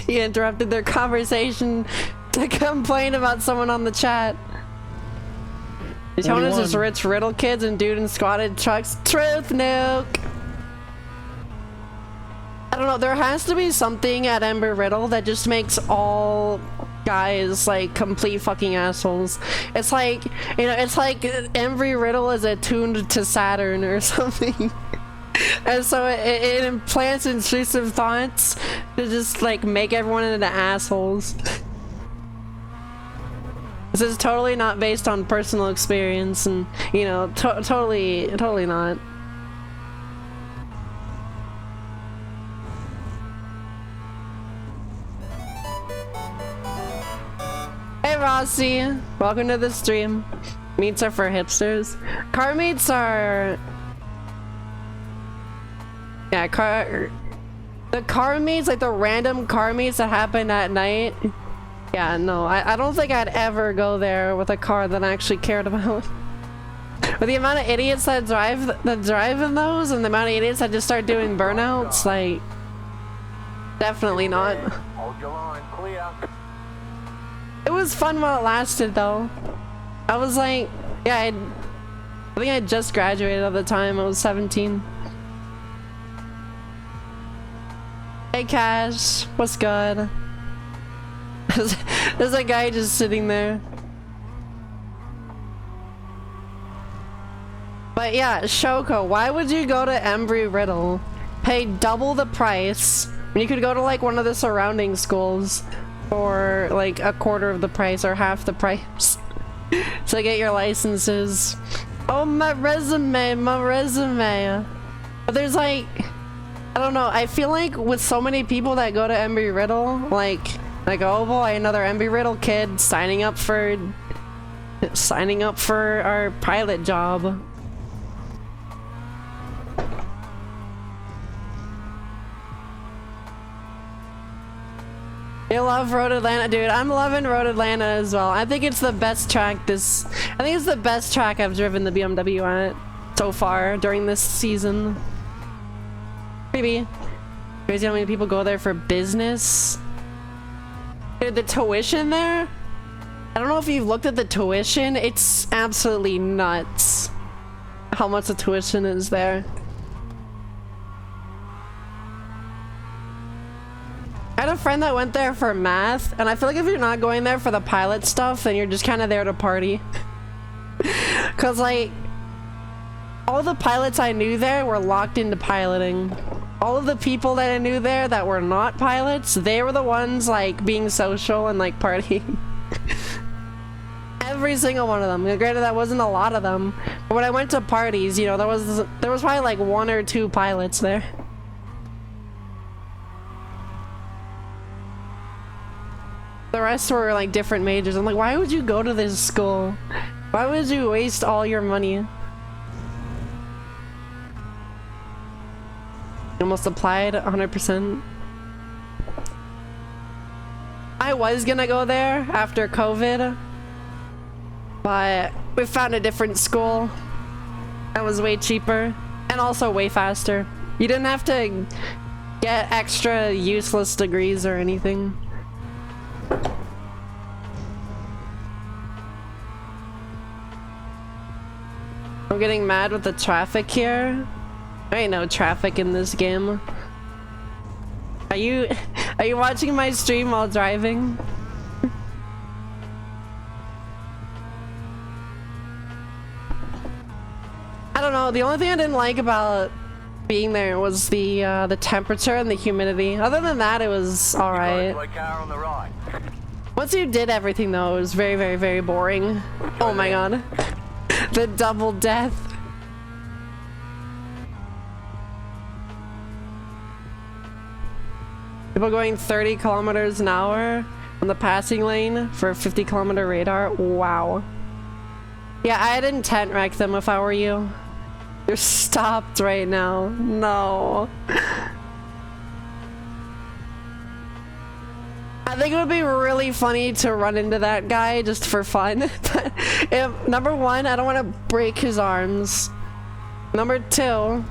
He interrupted their conversation to complain about someone on the chat. These owners is rich riddle kids and dude in squatted trucks. Truth nuke! I don't know, there has to be something at Ember Riddle that just makes all guys like complete fucking assholes. It's like, you know, it's like every riddle is attuned to Saturn or something. And so it implants intrusive thoughts to just like make everyone into assholes. This is totally not based on personal experience and, you know, totally not. Hey Rossi, welcome to the stream. Meets are for hipsters. Car meets are... Yeah, the car meets, like the random car meets that happen at night. Yeah, no, I don't think I'd ever go there with a car that I actually cared about. With the amount of idiots that drive in those and the amount of idiots that just start doing burnouts, like... Definitely not. Hold your line clear. It was fun while it lasted, though. I was like, yeah, I think I just graduated at the time. I was 17. Hey Cash, what's good? There's a guy just sitting there. But yeah, Shoko, why would you go to Embry-Riddle? Pay double the price when you could go to like one of the surrounding schools for like a quarter of the price or half the price to get your licenses. Oh, my resume, my resume. But there's like, I don't know, I feel like with so many people that go to Embry-Riddle, like, oh boy, another Embry-Riddle kid signing up for our pilot job. You love Road Atlanta, dude. I'm loving Road Atlanta as well. I think it's the best track I think it's the best track I've driven the BMW at so far during this season. Maybe. Crazy how many people go there for business. Dude, the tuition there? I don't know if you've looked at the tuition. It's absolutely nuts how much the tuition is there. I had a friend that went there for math, and I feel like if you're not going there for the pilot stuff, then you're just kind of there to party. Cause like, all the pilots I knew there were locked into piloting. All of the people that I knew there that were not pilots, they were the ones like being social and like partying. Every single one of them. Granted, that wasn't a lot of them, but when I went to parties, you know, there was probably like 1 or 2 pilots there. The rest were like different majors. I'm like, why would you go to this school? Why would you waste all your money? You almost applied 100%. I was gonna go there after COVID, but we found a different school that was way cheaper and also way faster. You didn't have to get extra useless degrees or anything. I'm getting mad with the traffic here. There ain't no traffic in this game. Are you watching my stream while driving? I don't know, the only thing I didn't like about being there was the temperature and the humidity. Other than that, it was alright. Once you did everything though, it was very, very, very boring. Oh my god. The double death. People going 30 kilometers an hour on the passing lane for a 50-kilometer radar. Wow. Yeah, I'd intent wreck them if I were you. You're stopped right now. No. I think it would be really funny to run into that guy just for fun. But if, number one, I don't want to break his arms. Number two,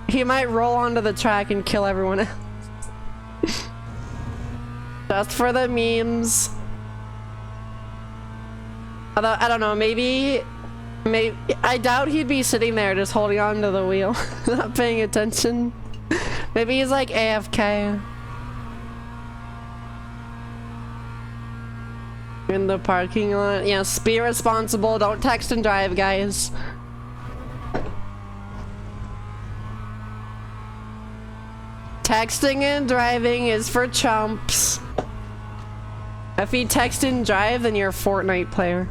he might roll onto the track and kill everyone else. Just for the memes. Although, I don't know, maybe I doubt he'd be sitting there just holding on to the wheel, not paying attention. Maybe he's like AFK. In the parking lot. Yes, be responsible. Don't text and drive, guys. Texting and driving is for chumps. If you text and drive, then you're a Fortnite player.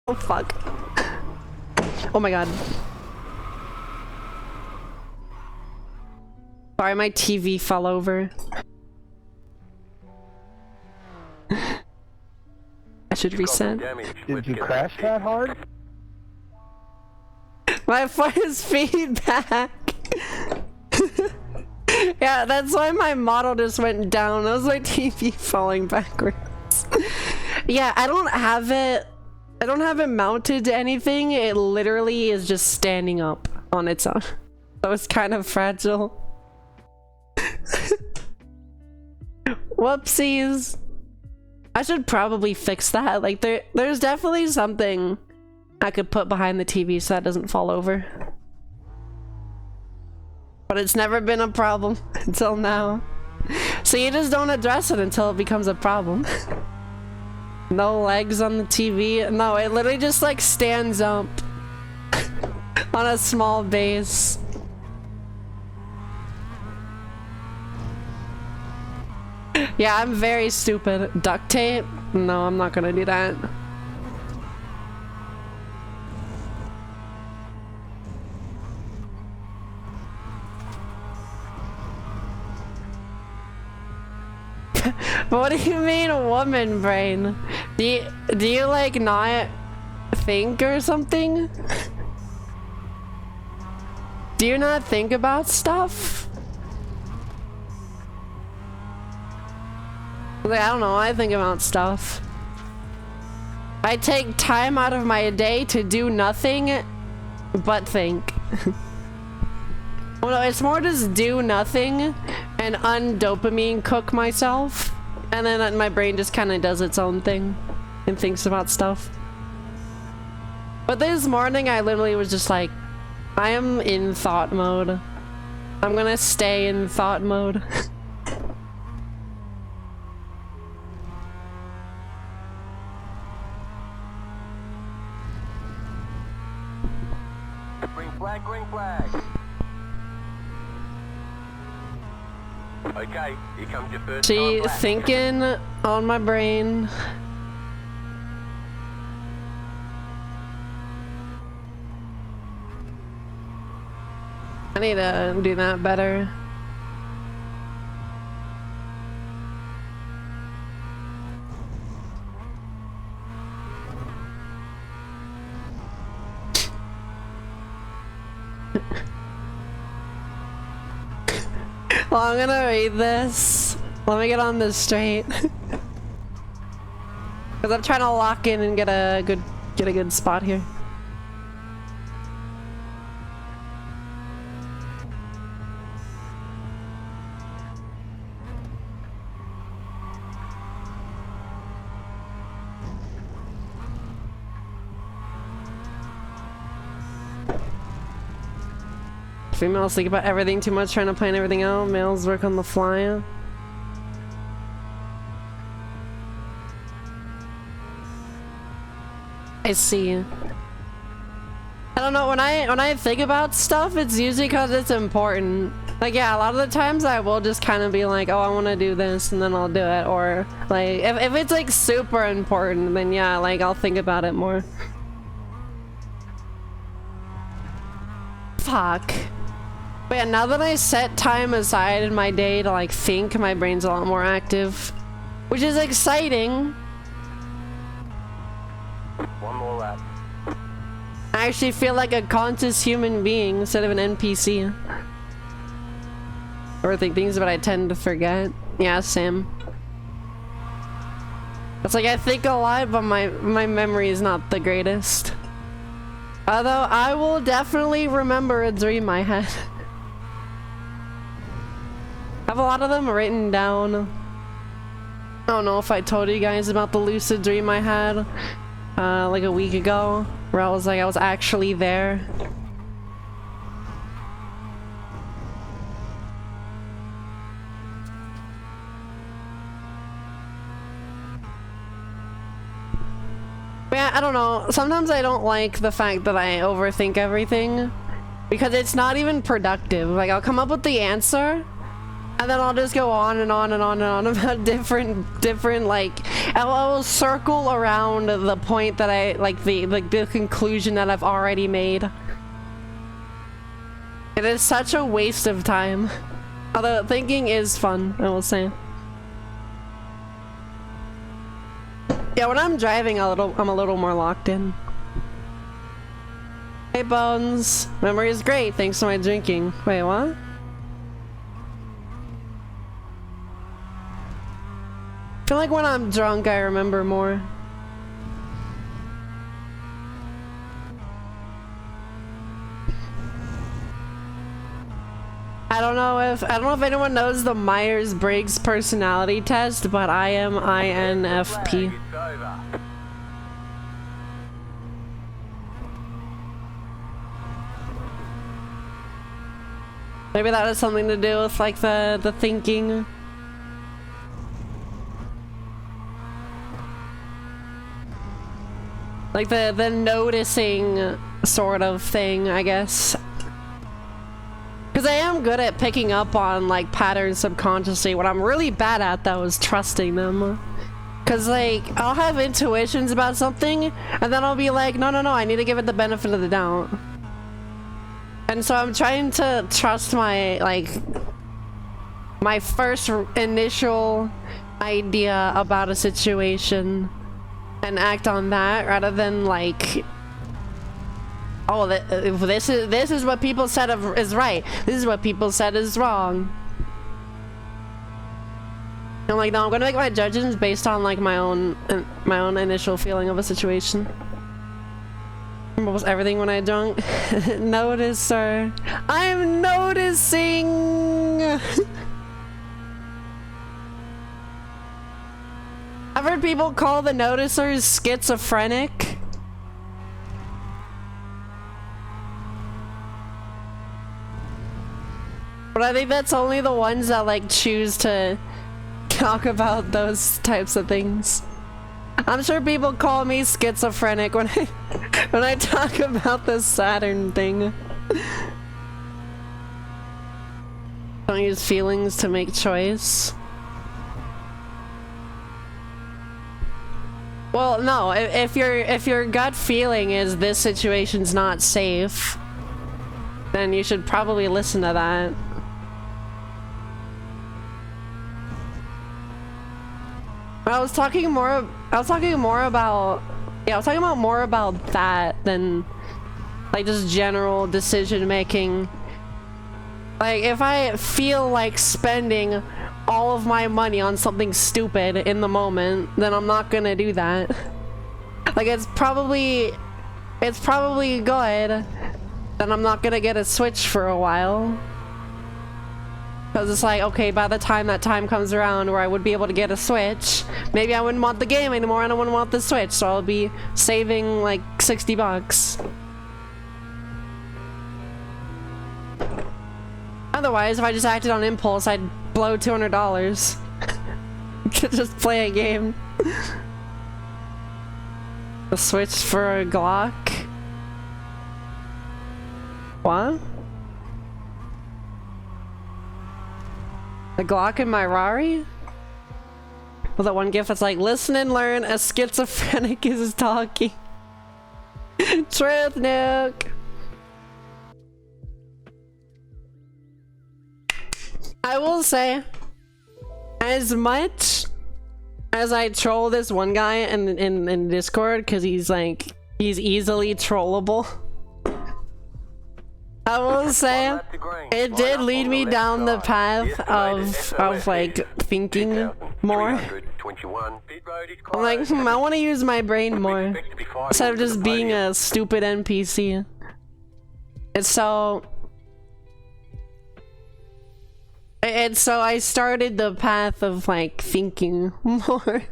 Oh fuck. Oh my god. Sorry, my TV fell over. I should reset. Did you crash that hard? My phone is feedback. Yeah, that's why my model just went down. That was my TV falling backwards. Yeah, I don't have it mounted to anything. It literally is just standing up on its own. So it's kind of fragile. Whoopsies. I should probably fix that. Like there's definitely something I could put behind the TV so that doesn't fall over. But it's never been a problem until now. So you just don't address it until it becomes a problem. No legs on the TV. No, it literally just like stands up on a small base. Yeah, I'm very stupid. Duct tape? No, I'm not gonna do that. What do you mean woman brain? Do you like not think or something? Do you not think about stuff? Like, I don't know, I think about stuff. I take time out of my day to do nothing but think. Well, no, it's more just do nothing and undopamine cook myself, and then my brain just kind of does its own thing and thinks about stuff. But this morning I literally was just like, I am in thought mode. I'm gonna stay in thought mode. Green flag, green flag. Okay, here comes your first See, time back. thinking on my brain. I need to do that better. Well, I'm gonna read this. Let me get on this straight. Cause I'm trying to lock in and get a good spot here. Females think about everything too much, trying to plan everything out. Males work on the fly. I see. I don't know, when I think about stuff, it's usually because it's important. Like, yeah, a lot of the times I will just kind of be like, oh, I want to do this, and then I'll do it. Or, like, if it's, like, super important, then yeah, like, I'll think about it more. Fuck. But yeah, now that I set time aside in my day to, like, think, my brain's a lot more active. Which is exciting. One more lap. I actually feel like a conscious human being instead of an NPC. Overthink things, but I tend to forget. Yeah, Sam. It's like I think a lot, but my memory is not the greatest. Although I will definitely remember a dream I had. I have a lot of them written down. I don't know if I told you guys about the lucid dream I had like a week ago, where I was actually there. Yeah, I don't know. Sometimes I don't like the fact that I overthink everything because it's not even productive. Like, I'll come up with the answer and And then I'll just go on and on and on and on about different like, I'll circle around the point that I, like the conclusion that I've already made. It is such a waste of time. Although thinking is fun, I will say. Yeah, when I'm driving I'm a little more locked in. Hey Bones, memory is great thanks to my drinking. Wait, what? I feel like when I'm drunk, I remember more. I don't know if anyone knows the Myers-Briggs personality test, but I am INFP. It's over. Maybe that has something to do with like the thinking. Like the noticing sort of thing, I guess. Because I am good at picking up on like patterns subconsciously. What I'm really bad at though is trusting them. Because like I'll have intuitions about something and then I'll be like, no, I need to give it the benefit of the doubt. And so I'm trying to trust my my first initial idea about a situation and act on that rather than like, oh, this is what people said is right. This is what people said is wrong. I'm like, no, I'm gonna make my judgments based on like my own initial feeling of a situation. Almost everything when I drunk. Notice, sir. I'm noticing. I've heard people call the noticers schizophrenic. But I think that's only the ones that like choose to talk about those types of things. I'm sure people call me schizophrenic when I talk about the Saturn thing. Don't use feelings to make choice. Well, no, if your gut feeling is this situation's not safe, then you should probably listen to that. I was talking more about that than like just general decision making. Like if I feel like spending all of my money on something stupid in the moment, then I'm not gonna do that. Like it's probably good, then I'm not gonna get a Switch for a while. Because it's like, okay, by the time that time comes around where I would be able to get a Switch, maybe I wouldn't want the game anymore and I wouldn't want the Switch, so I'll be saving like 60 bucks. Otherwise, if I just acted on impulse, I'd blow $200 to just play a game. A Switch for a Glock? What? A Glock in my Rari? Well, that one gift that's like, listen and learn, a schizophrenic is talking. Truth, Nuke. I will say, as much as I troll this one guy in Discord, because he's easily trollable, I will say it did lead me down the path of like thinking more. I'm like, I want to use my brain more instead of just being a stupid NPC. And so I started the path of like thinking more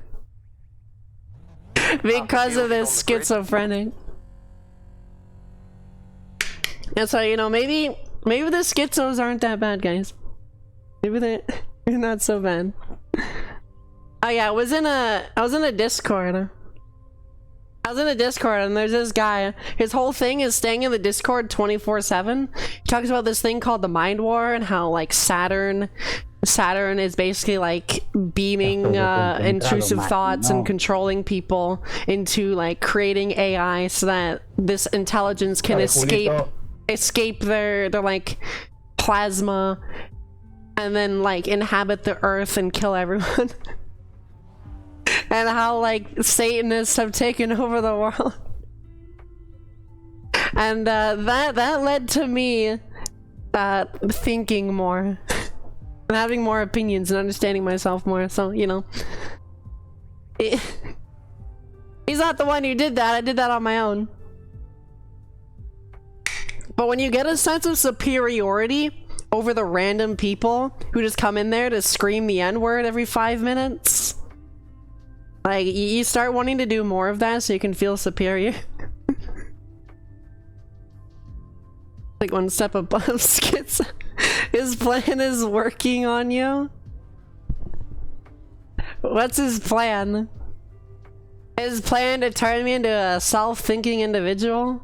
because of this schizophrenic. And so, you know, maybe the schizos aren't that bad, guys. Maybe they're not so bad. Oh yeah, I was in a Discord. I was in a Discord and there's this guy. His whole thing is staying in the Discord 24/7. He talks about this thing called the Mind War and how like Saturn Saturn is basically like beaming intrusive thoughts and controlling people into like creating AI so that this intelligence can escape their like plasma and then like inhabit the earth and kill everyone. And how like Satanists have taken over the world. And that led to me thinking more and having more opinions and understanding myself more. So, you know, he's not the one who did that. I did that on my own. But when you get a sense of superiority over the random people who just come in there to scream the N-word every 5 minutes, like, you start wanting to do more of that so you can feel superior. Like one step above skits. His plan is working on you? What's his plan? His plan to turn me into a self-thinking individual?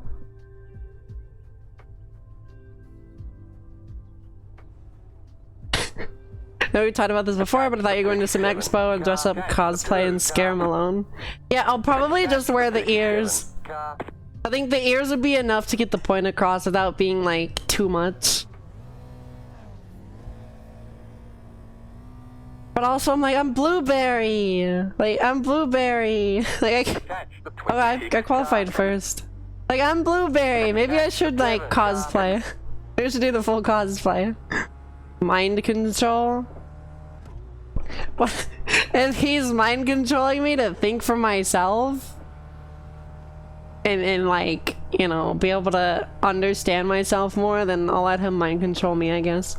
I know we talked about this before, but I thought you were going to some expo and dress up cosplay and scare him alone. Yeah, I'll probably just wear the ears. I think the ears would be enough to get the point across without being like too much. But also I'm like, I'm Blueberry! Like, I'm Blueberry! Like, I qualified first. Like, I'm Blueberry! Maybe I should like cosplay. Maybe I should do the full cosplay. Mind control? What? If he's mind controlling me to think for myself? And like, you know, be able to understand myself more, then I'll let him mind control me, I guess.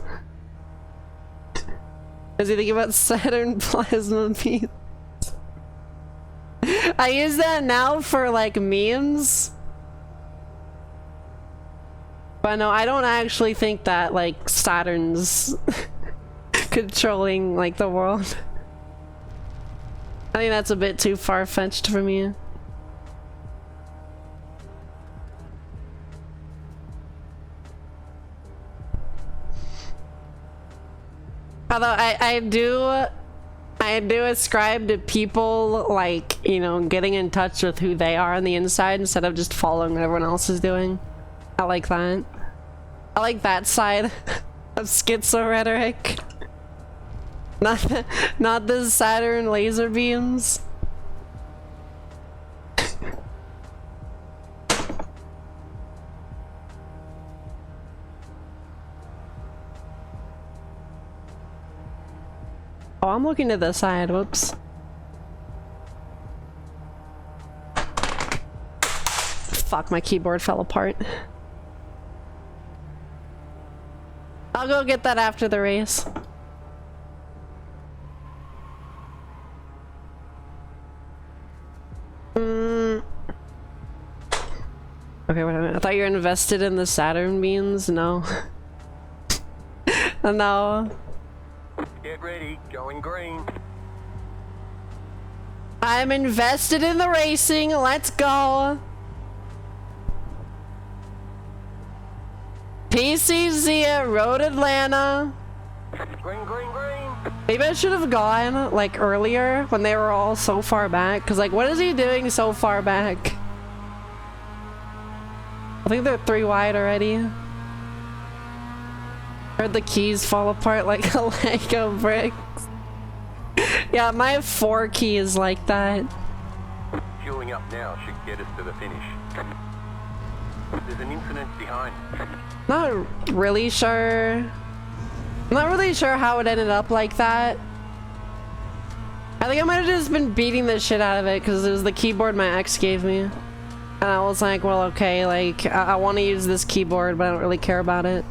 Does he think about Saturn plasma beams? I use that now for like memes. But no, I don't actually think that like Saturn's controlling like the world. I think that's a bit too far-fetched for me. Although I do ascribe to people like, you know, getting in touch with who they are on the inside instead of just following what everyone else is doing. I like that. I like that side of schizo rhetoric. Not the Saturn laser beams. Oh, I'm looking to the side, whoops. Fuck, my keyboard fell apart. I'll go get that after the race. Okay, wait a minute. I thought you were invested in the Saturn beams? No. No. Get ready, going green. I'm invested in the racing, let's go! PCZ at Road Atlanta. Green, green, green. Maybe I should have gone, like, earlier when they were all so far back. Because, like, what is he doing so far back? I think they're 3 wide already. Heard the keys fall apart like a Lego bricks. Yeah, my 4 key is like that. Fueling up now should get us to the finish. There's an incident behind. Not really sure. I'm not really sure how it ended up like that. I think I might have just been beating the shit out of it because it was the keyboard my ex gave me. And I was like, well, okay, like, I want to use this keyboard, but I don't really care about it.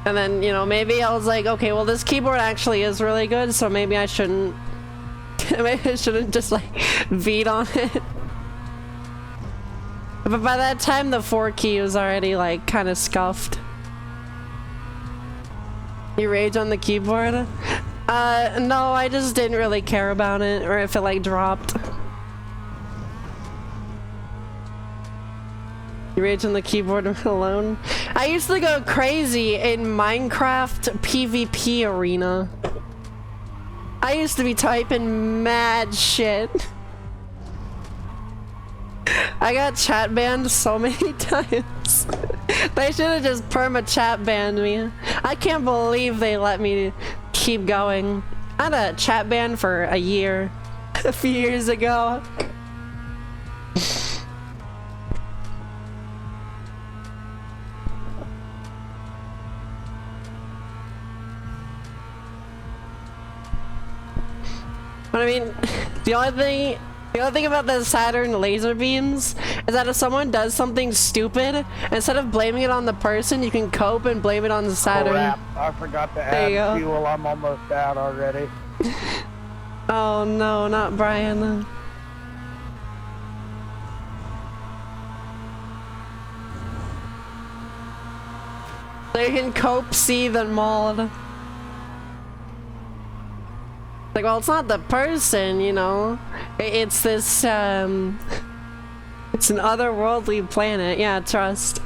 And then, you know, maybe I was like, okay, well, this keyboard actually is really good, so maybe I shouldn't... maybe I shouldn't just, like, beat on it. But by that time, the 4 key was already, like, kind of scuffed. You rage on the keyboard? No, I just didn't really care about it, or if it, like, dropped. You rage on the keyboard alone? I used to go crazy in Minecraft PvP arena. I used to be typing mad shit. I got chat banned so many times. They should have just perma chat banned me. I can't believe they let me keep going. I had a chat ban for a year. A few years ago. But I mean, the only thing about the Saturn laser beams is that if someone does something stupid, instead of blaming it on the person, you can cope and blame it on the Saturn. Crap, I forgot to add fuel. I'm almost out already. Oh no, not Brian. They can cope, seethe, and mold. Like, well, it's not the person, you know. It's this, it's an otherworldly planet. Yeah, trust.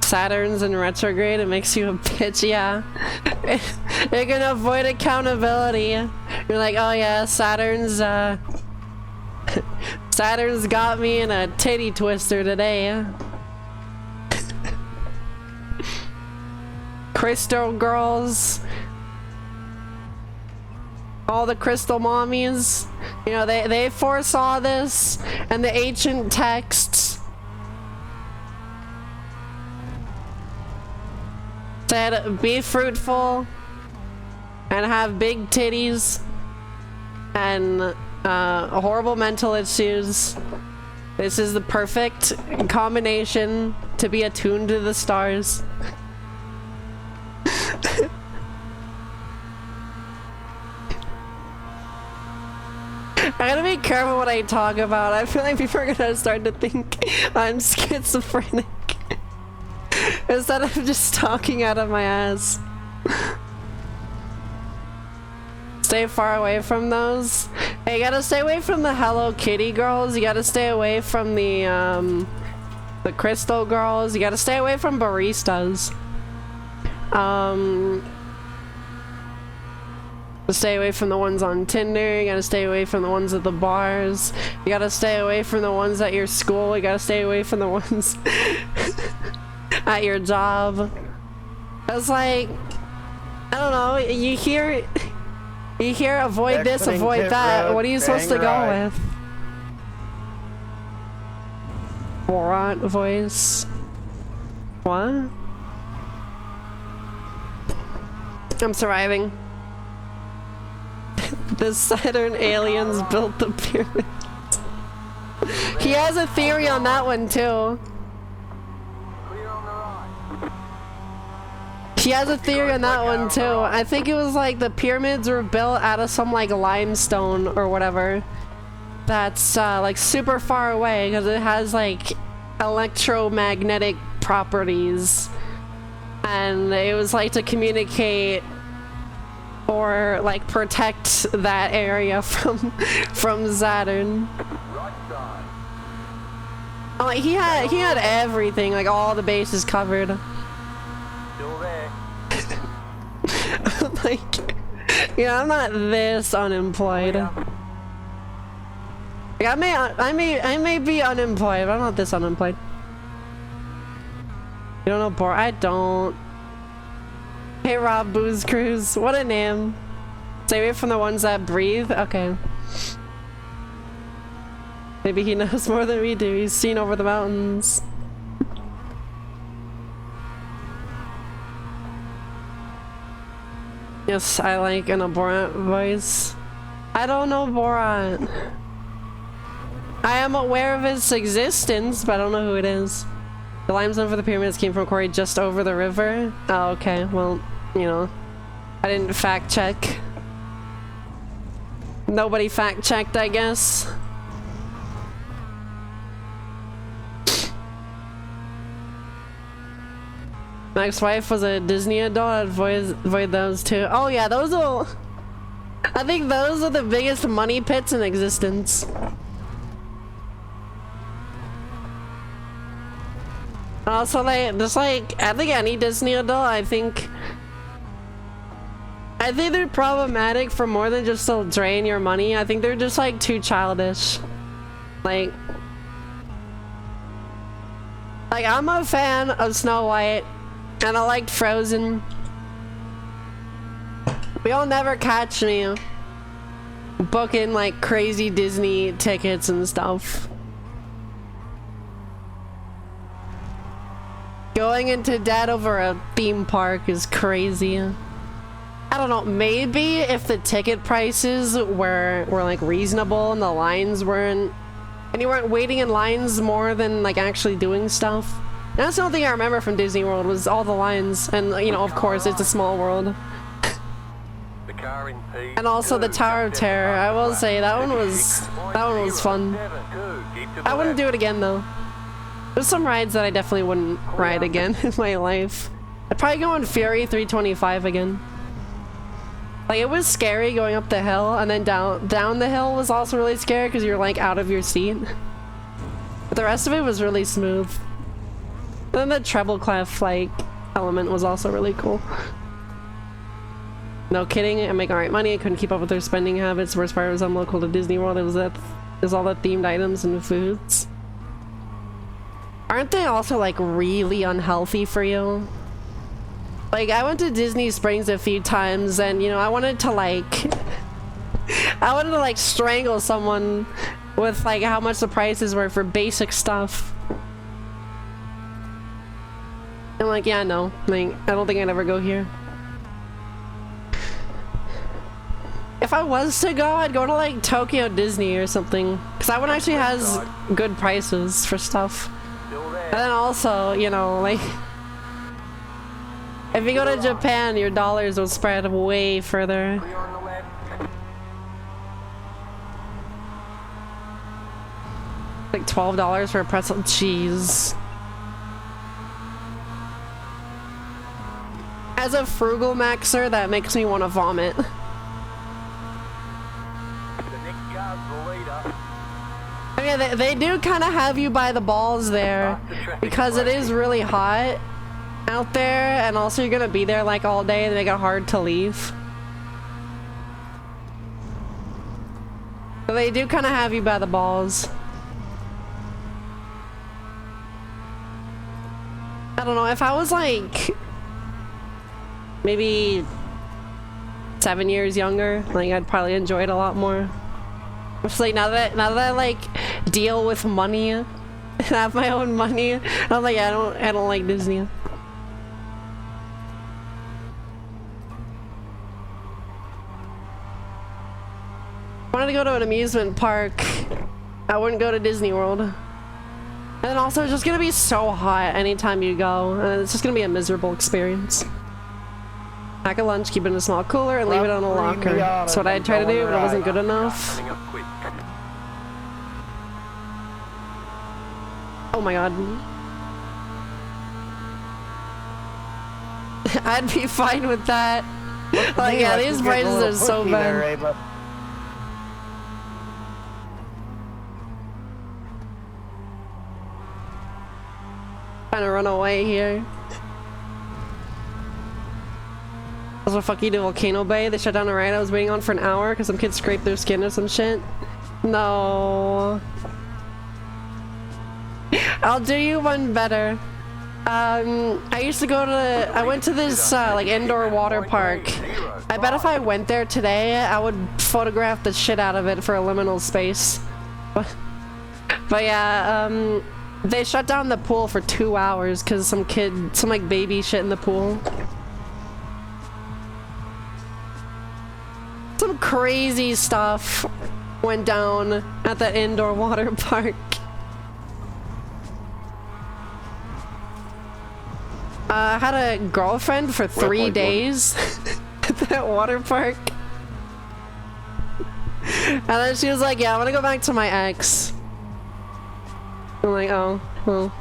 Saturn's in retrograde, it makes you a bitch, yeah. You're gonna avoid accountability. You're like, oh yeah, Saturn's got me in a titty twister today. Crystal girls. All the crystal mommies. You know, they foresaw this and the ancient texts. Said, be fruitful and have big titties and horrible mental issues. This is the perfect combination to be attuned to the stars. I gotta be careful what I talk about. I feel like people are gonna start to think I'm schizophrenic instead of just talking out of my ass. Stay far away from those. Hey, you gotta stay away from the Hello Kitty girls. You gotta stay away from the crystal girls. You gotta stay away from baristas. Stay away from the ones on Tinder. You gotta stay away from the ones at the bars. You gotta stay away from the ones at your school. You gotta stay away from the ones at your job. It's like, I don't know, you hear avoid this, avoid that. What are you supposed to go with? Borat voice. What? I'm surviving. The Saturn aliens built the pyramids. He has a theory on that one too. He has a theory on that one too. I think it was like the pyramids were built out of some like limestone or whatever. That's like super far away because it has like electromagnetic properties. And it was like to communicate or like protect that area from Saturn. Oh, like, he had everything, like all the bases covered. Still there. Like, yeah, I'm not this unemployed. Like, I may be unemployed, but I'm not this unemployed. You don't know Bor? I don't. Hey Rob Booze Cruise, what a name. Stay away from the ones that breathe. Okay. Maybe he knows more than we do. He's seen over the mountains. Yes, I like an Borat voice. I don't know Borat. I am aware of his existence, but I don't know who it is. The limestone for the pyramids came from a quarry just over the river. Oh, okay. Well, you know, I didn't fact check. Nobody fact checked, I guess. My ex-wife was a Disney adult. I'd avoid those too. Oh yeah, those will I think those are the biggest money pits in existence. Also, like, just like, I think any Disney adult, I think they're problematic for more than just to drain your money. I think they're just like too childish. Like I'm a fan of Snow White, and I liked Frozen. But you'll never catch me booking like crazy Disney tickets and stuff. Going into debt over a theme park is crazy. I don't know, maybe if the ticket prices were like reasonable and the lines weren't, and you weren't waiting in lines more than like actually doing stuff. And that's the only thing I remember from Disney World was all the lines, and you know, of course, it's a small world. The car in P. And also the Tower of Terror. I will say that one was fun. I wouldn't do it again though. There's some rides that I definitely wouldn't ride again in my life. I'd probably go on Fury 325 again. Like, it was scary going up the hill, and then down the hill was also really scary because you're like out of your seat. But the rest of it was really smooth. Then the treble clef like element was also really cool. No kidding, I make alright money. I couldn't keep up with their spending habits. Worst part was I'm local to Disney World. It was all the themed items and foods. Aren't they also like really unhealthy for you? Like, I went to Disney Springs a few times, and you know, I wanted to like strangle someone with like how much the prices were for basic stuff. I'm like, yeah, no, like, I don't think I'd ever go here. If I was to go, I'd go to like Tokyo Disney or something, because that one actually has good prices for stuff. And then also, you know, like, if you go to Japan, your dollars will spread way further. Like $12 for a pretzel. Jeez. As a frugal maxer, that makes me want to vomit. I mean, they do kind of have you by the balls there, because it is really hot out there, and also you're gonna be there like all day. They make it hard to leave. But they do kind of have you by the balls. I don't know, if I was like maybe 7 years younger, like, I'd probably enjoy it a lot more. It's like now that I like deal with money and have my own money, I'm like, I don't like Disney. I wanted to go to an amusement park. I wouldn't go to Disney World. And also, it's just gonna be so hot anytime you go, and it's just gonna be a miserable experience. Pack a lunch, keep it in a small cooler, and leave it on a locker. That's what I tried to do, but it wasn't good enough. Oh my god. I'd be fine with that. Like, yeah, these prices are so bad. Trying to run away here. Also, fuck you to Volcano Bay. They shut down a ride I was waiting on for an hour because some kids scraped their skin or some shit. No. I'll do you one better. I used to go to, I went to this like indoor water park. I bet if I went there today, I would photograph the shit out of it for a liminal space. But yeah, they shut down the pool for 2 hours because some like baby shit in the pool. Some crazy stuff went down at the indoor water park. I had a girlfriend for 3 days at that water park. And then she was like, yeah, I want to go back to my ex. I'm like, oh, well.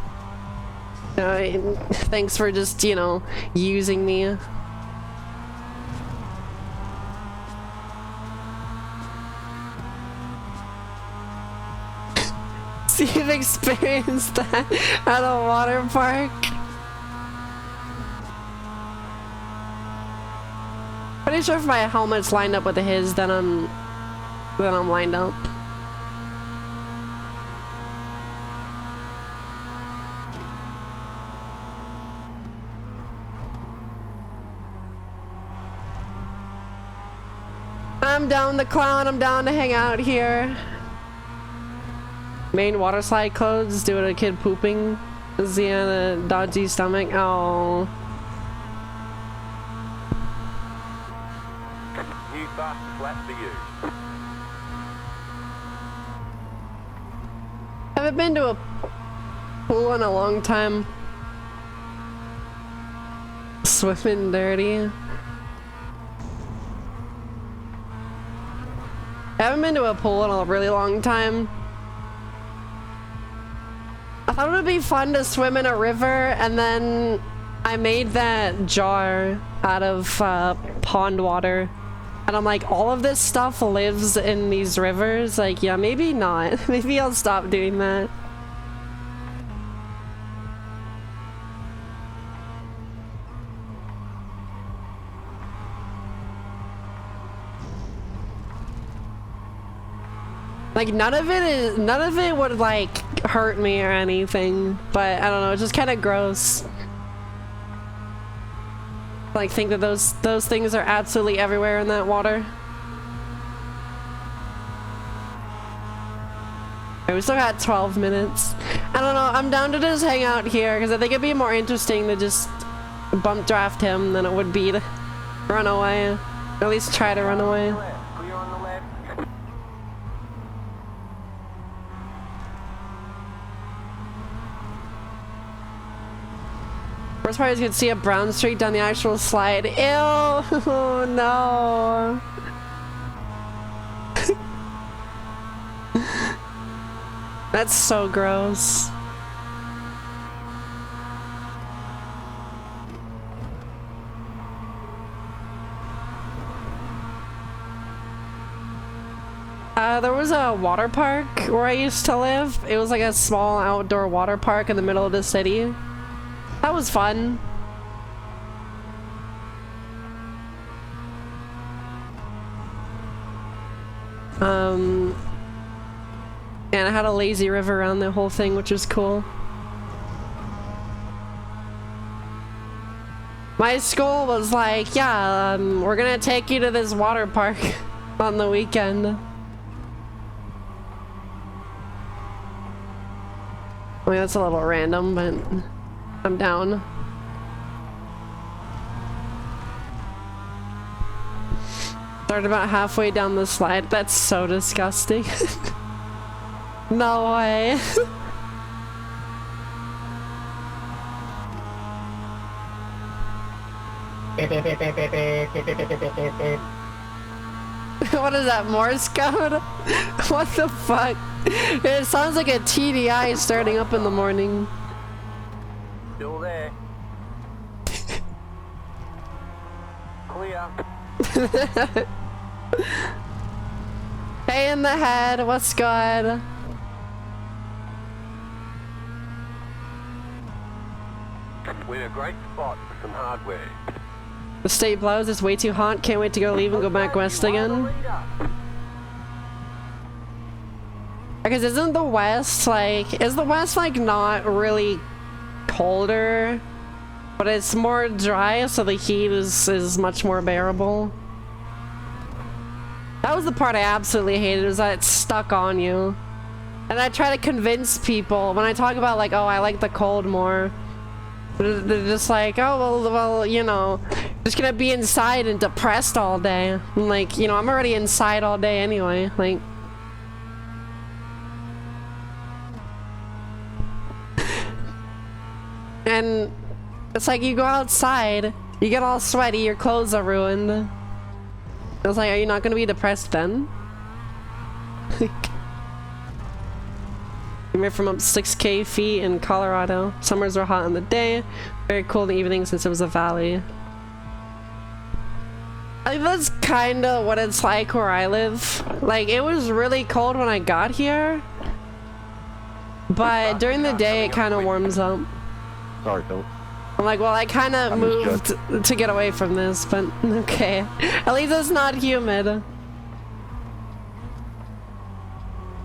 Thanks for just, you know, using me. So you've experienced that at a water park? Pretty sure if my helmet's lined up with his, then I'm lined up. I'm down the clown, I'm down to hang out here. Main water slide closed due to a kid pooping. Is he in a dodgy stomach? Oh. New fast flat for you. Haven't been to a pool in a long time. Swimming dirty. I haven't been to a pool in a really long time. I thought it would be fun to swim in a river, and then I made that jar out of pond water. And I'm like, all of this stuff lives in these rivers? Like, yeah, maybe not. Maybe I'll stop doing that. Like, none of it would like hurt me or anything, but I don't know, it's just kind of gross. Like, think that those things are absolutely everywhere in that water. Okay, we still got 12 minutes. I don't know, I'm down to just hang out here because I think it'd be more interesting to just bump draft him than it would be to run away. Or at least try to run away. Clear on the left. Worst part is you can see a brown streak down the actual slide. Ew! Oh, no! That's so gross. There was a water park where I used to live. It was like a small outdoor water park in the middle of the city. That was fun. And I had a lazy river around the whole thing, which was cool. My school was like, yeah, we're gonna take you to this water park on the weekend. I mean, that's a little random, but I'm down. Started about halfway down the slide. That's so disgusting. No way. What is that, Morse code? What the fuck? It sounds like a TDI starting up in the morning. Still there. Clear. Hey in the head, what's good? We're in a great spot for some hardware. The state blows, it's way too hot, can't wait to go leave and go back west again. Because isn't the west like, is the west like not really colder? But it's more dry, so the heat is much more bearable. That was the part I absolutely hated, was that it's stuck on you. And I try to convince people, when I talk about like, oh, I like the cold more, they're just like, oh, well, you know, just gonna be inside and depressed all day. I'm like, you know, I'm already inside all day anyway, like. And it's like you go outside, you get all sweaty, your clothes are ruined. I was like, are you not gonna be depressed then? I'm here from up 6K feet in Colorado. Summers were hot in the day, very cool in the evening since it was a valley. I think that's kind of what it's like where I live. Like, it was really cold when I got here. but during the day it kind of warms up. Sorry, Phil. I'm like, well, I kind of I'm moved to get away from this, but okay. At least it's not humid.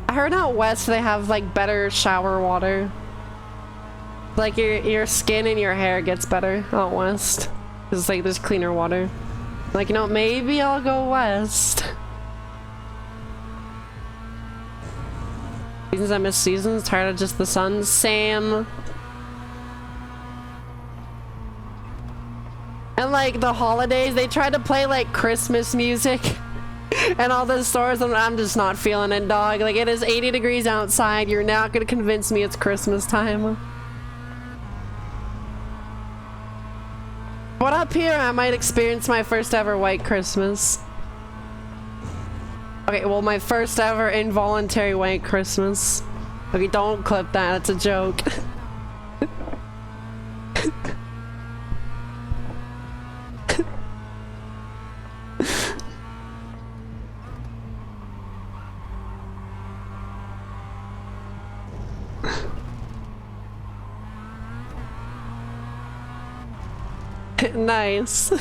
I heard out west they have like better shower water. Like your skin and your hair gets better out west. Cause like there's cleaner water. Like, you know, maybe I'll go west. Seasons I miss seasons, tired of just the sun. Same. And like the holidays, they try to play like Christmas music and all the stores, and I'm just not feeling it, dog. Like, it is 80 degrees outside. You're not gonna convince me it's Christmas time. But up here, I might experience my first ever white Christmas. Okay, well, my first ever involuntary white Christmas. Okay, don't clip that. It's a joke. Nice.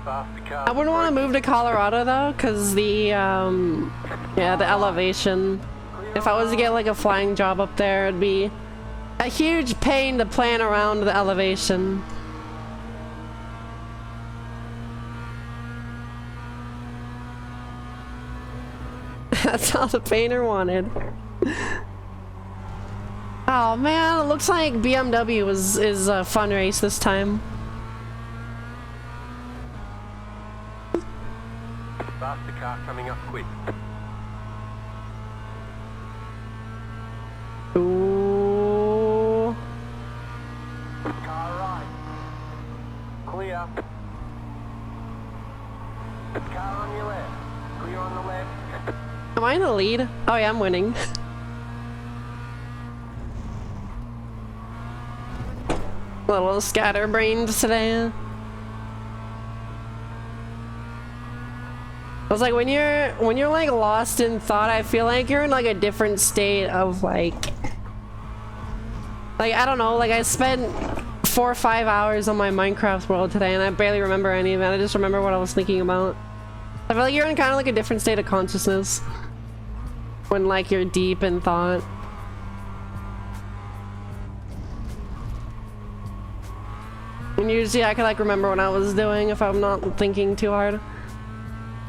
I wouldn't want to move to Colorado though, cause the yeah, the elevation. If I was to get like a flying job up there, it'd be a huge pain to plan around the elevation. That's all the painter wanted. Oh man, it looks like BMW is a fun race this time. Faster car coming up quick. Ooh. Car right. Clear. Car on your left. Clear on the left. Am I in the lead? Oh yeah, I'm winning. A little scatterbrained today. I was like, when you're like lost in thought, I feel like you're in like a different state of like I don't know, like I spent 4 or 5 hours on my Minecraft world today and I barely remember any of it. I just remember what I was thinking about. I feel like you're in kind of like a different state of consciousness when like you're deep in thought. And usually I can like remember what I was doing if I'm not thinking too hard.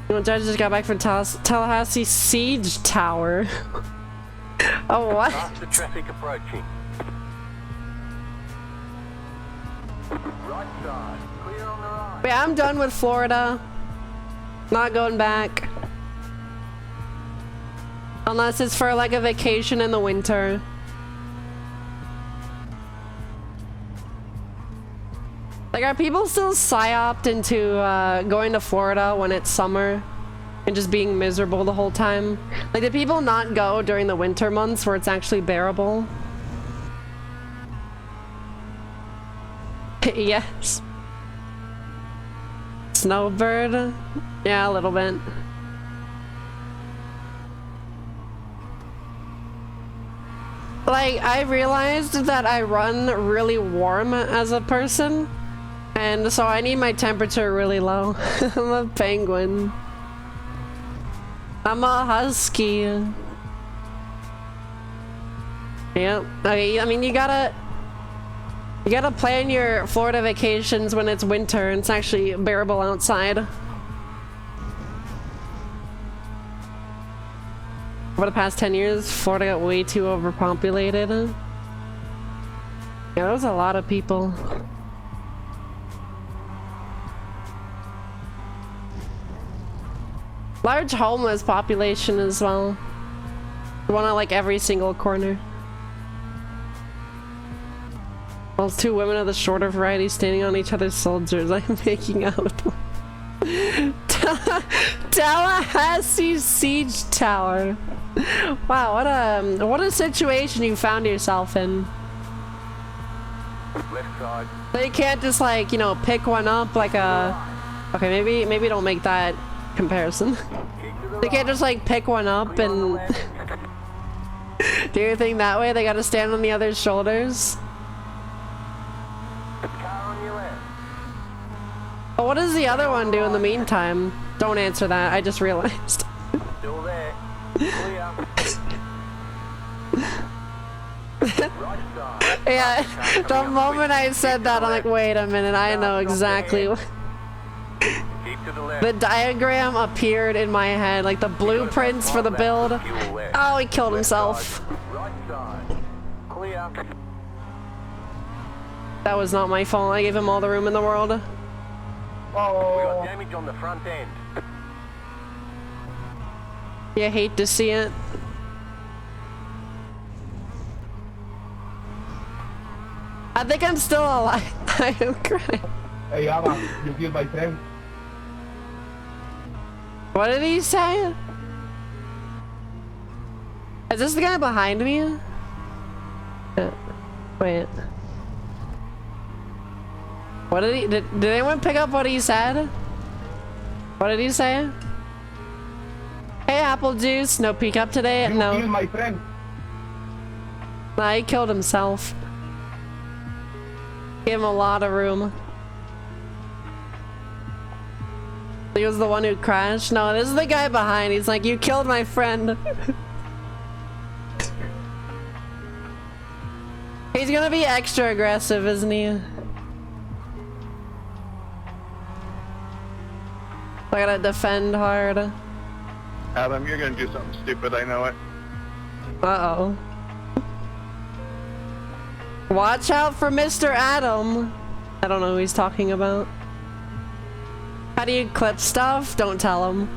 You know, Judge just got back from Tallahassee Siege Tower. Oh, what? Faster traffic approaching. Right side. Clear on the right. Yeah, I'm done with Florida. Not going back. Unless it's for like a vacation in the winter. Like, are people still psyoped into going to Florida when it's summer and just being miserable the whole time? Like, do people not go during the winter months where it's actually bearable? Yes. Snowbird? Yeah, a little bit. Like, I realized that I run really warm as a person. And so I need my temperature really low. I'm a penguin. I'm a husky. Yep. Okay, I mean, you gotta plan your Florida vacations when it's winter and it's actually bearable outside. Over the past 10 years, Florida got way too overpopulated. Yeah, there was a lot of people. Large homeless population as well. One at like every single corner. Well, two women of the shorter variety standing on each other's shoulders. I'm making out. Tallahassee Siege Tower. Wow, what a situation you found yourself in. Left side. So you can't just like, you know, pick one up like a... Okay, maybe don't make that comparison. Keep to the They can't right. just like pick one up Clear on the and left. do your thing that way. They gotta stand on the other's shoulders. Car on your left. But what does the other one do in the meantime? Don't answer that. I just realized. Still there. Clear. Right side. Yeah, the moment I said that, I'm like, wait a minute. I know exactly. Keep to the left. The diagram appeared in my head, like the blueprints for the build. Oh, he killed himself. Right side. Clear. That was not my fault. I gave him all the room in the world. We got Oh, damage on the front end. You hate to see it. I think I'm still alive. I am crying. hey, Yama, you killed my friend. What did he say? Is this the guy behind me? Wait. What did he? Did anyone pick up what he said? What did he say? Hey, apple juice. No peek up today. You No. killed my friend. Nah, he killed himself. Gave him a lot of room. He was the one who crashed. No, this is the guy behind. He's like, you killed my friend. He's gonna be extra aggressive, isn't he? I gotta defend hard. Adam, you're gonna do something stupid, I know it. Uh-oh. Watch out for Mr. Adam. I don't know who he's talking about. How do you clip stuff? Don't tell him.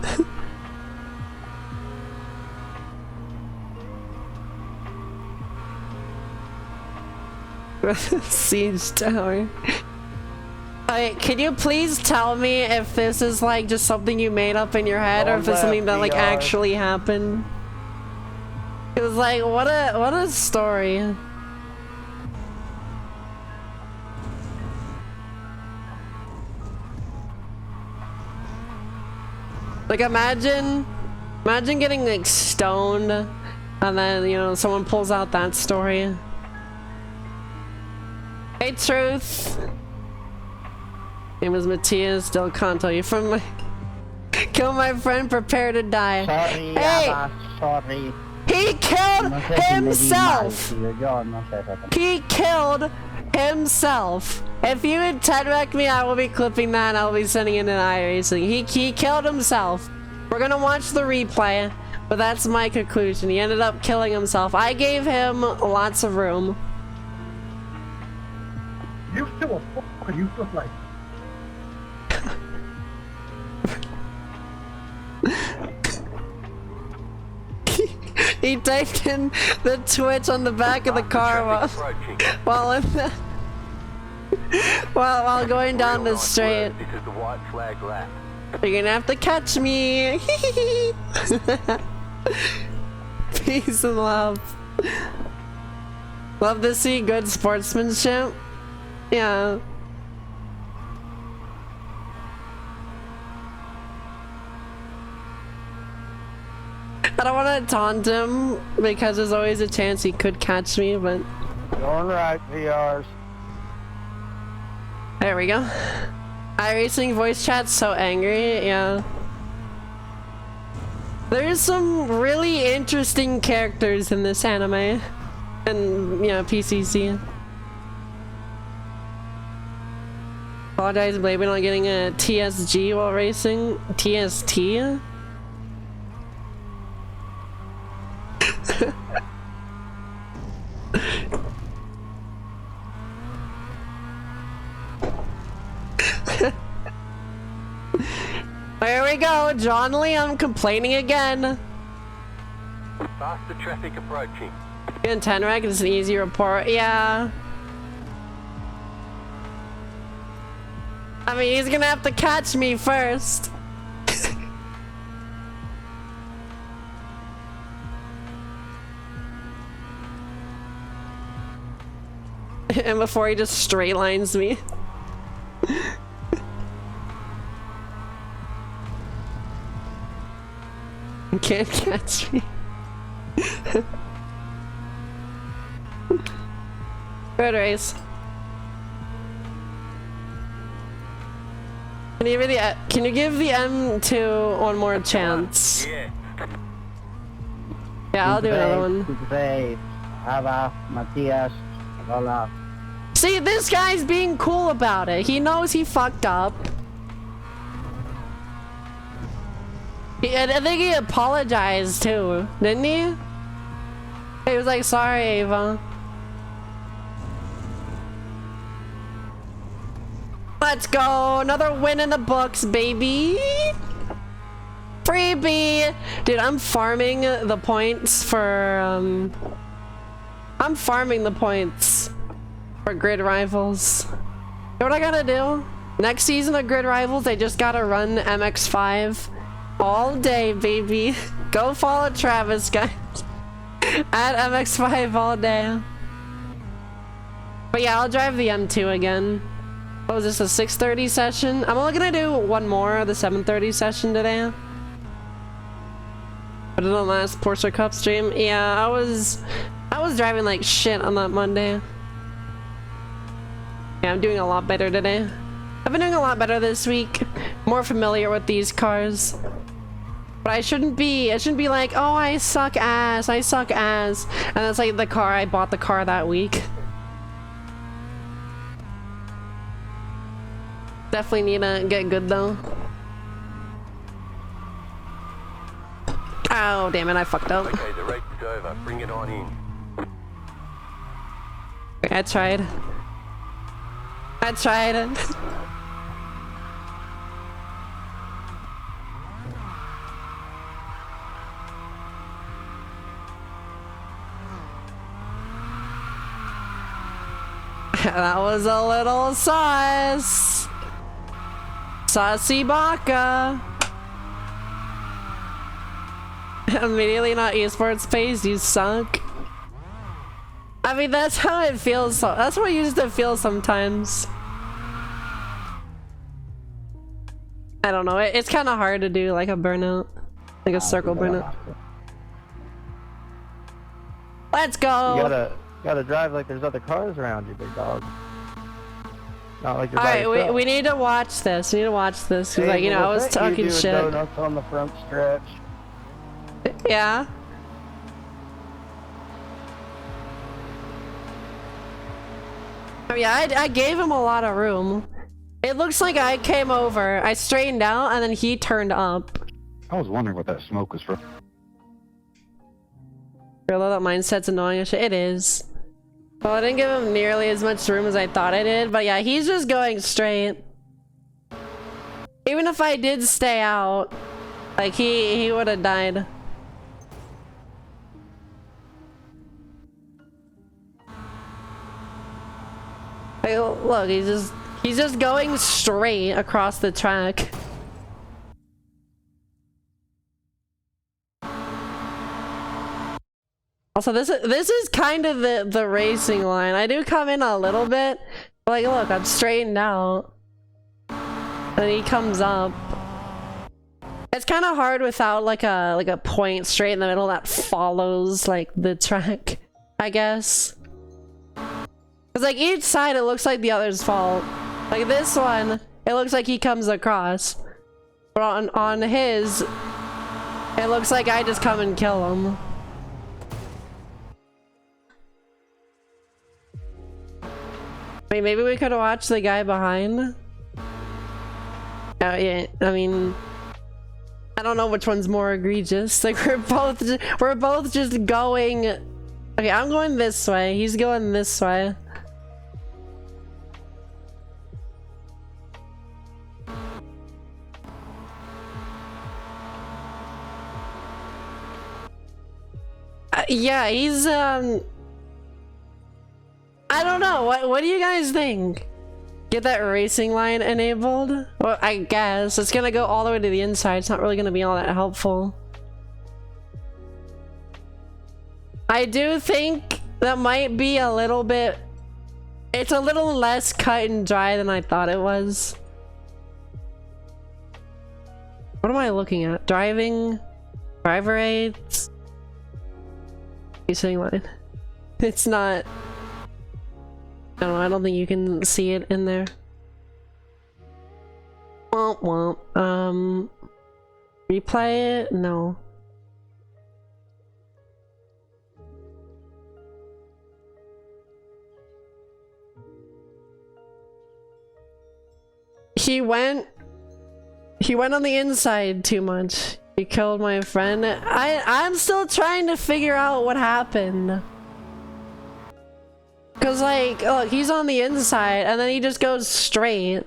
Siege tower. Alright, can you please tell me if this is like just something you made up in your head or if it's something that like actually happened? It was like, what a story. Like imagine getting like stoned and then, you know, someone pulls out that story. Hey, Truth. Name is Matthias Del Canto. You from my... Kill my friend, prepare to die. Sorry, Hey! Yama, sorry. He killed No sé si le di mal, himself! tío, yo no sé exactamente. He killed himself. If you would 10-wreck me, I will be clipping that and I'll be sending it in iRacing. He killed himself. We're gonna watch the replay, but that's my conclusion. He ended up killing himself. I gave him lots of room. You still a fuck, you look like. He typed in the Twitch on the back of the car while going down the straight. This is the white flag lap. You're gonna have to catch me. Peace and love. Love to see good sportsmanship. Yeah. I don't want to taunt him because there's always a chance he could catch me, but Going right, PRs. there we go. iRacing voice chat's so angry, yeah. There's some really interesting characters in this anime. And, yeah, PCC. Apologize, blaming on getting a TSG while racing. TST? There we go, John Liam complaining again. Faster traffic approaching. In 10 rec, it's an easy report. Yeah. I mean, he's gonna have to catch me first. And before he just straight lines me. Can't catch me. Good race. Can you give the M2 one more chance? Yeah. Yeah, I'll do another one. Great. Ava, Matthias, Lola. See, this guy's being cool about it. He knows he fucked up. I think he apologized too, didn't he? He was like, sorry, Ava. Let's go! Another win in the books, baby! Freebie! Dude, I'm farming the points for, I'm farming the points for Grid Rivals. You know what I gotta do? Next season of Grid Rivals, I just gotta run MX5 all day, baby. Go follow Travis, guys. At MX5 all day. But yeah, I'll drive the M2 again. What was this, a 6:30 session? I'm only gonna do one more of the 7:30 session today. But in the last Porsche Cup stream, yeah, I was driving like shit on that Monday. Yeah, I'm doing a lot better today. I've been doing a lot better this week. More familiar with these cars. But I shouldn't be like, oh, I suck ass, and that's like the car, I bought the car that week. Definitely need to get good though. Oh, damn it, I fucked up. Okay, the race is over. Bring it on in. I tried. That was a little sauce. Saucy baka. Immediately not esports pays, you suck. I mean, that's how it feels. That's what I used to feel sometimes. I don't know. It's kind of hard to do like a burnout, like a circle burnout. Let's go. You gotta drive like there's other cars around you, big dog. Not like you're by All right, yourself. we need to watch this. We need to watch this because, like, you know, I was talking you shit. Donuts on the front stretch. Yeah. I mean, I gave him a lot of room. It looks like I came over, I straightened out, and then he turned up. I was wondering what that smoke was from. Although that mindset's annoying as shit. It is. Well, I didn't give him nearly as much room as I thought I did, but yeah, he's just going straight. Even if I did stay out, like, he would have died. Like, look, he's just going straight across the track. Also, this is kind of the racing line. I do come in a little bit, but like, look, I'm straightened out, and he comes up. It's kind of hard without like a point straight in the middle that follows like the track, I guess. Cause like each side, it looks like the other's fault. Like this one, it looks like he comes across, but on his, it looks like I just come and kill him. Wait, maybe we could watch the guy behind. Oh yeah, I mean, I don't know which one's more egregious. Like we're both just going. Okay, I'm going this way. He's going this way. Yeah, he's I don't know. What do you guys think? Get that racing line enabled? Well, I guess it's gonna go all the way to the inside. It's not really gonna be all that helpful. I do think that might be a little bit. It's a little less cut and dry than I thought it was. What am I looking at? Driving? Driver aids. Racing line. It's not. I don't know. I don't think you can see it in there. Womp womp. Replay it? No. He went on the inside too much. He killed my friend. I'm still trying to figure out what happened. Cause like, look, he's on the inside and then he just goes straight.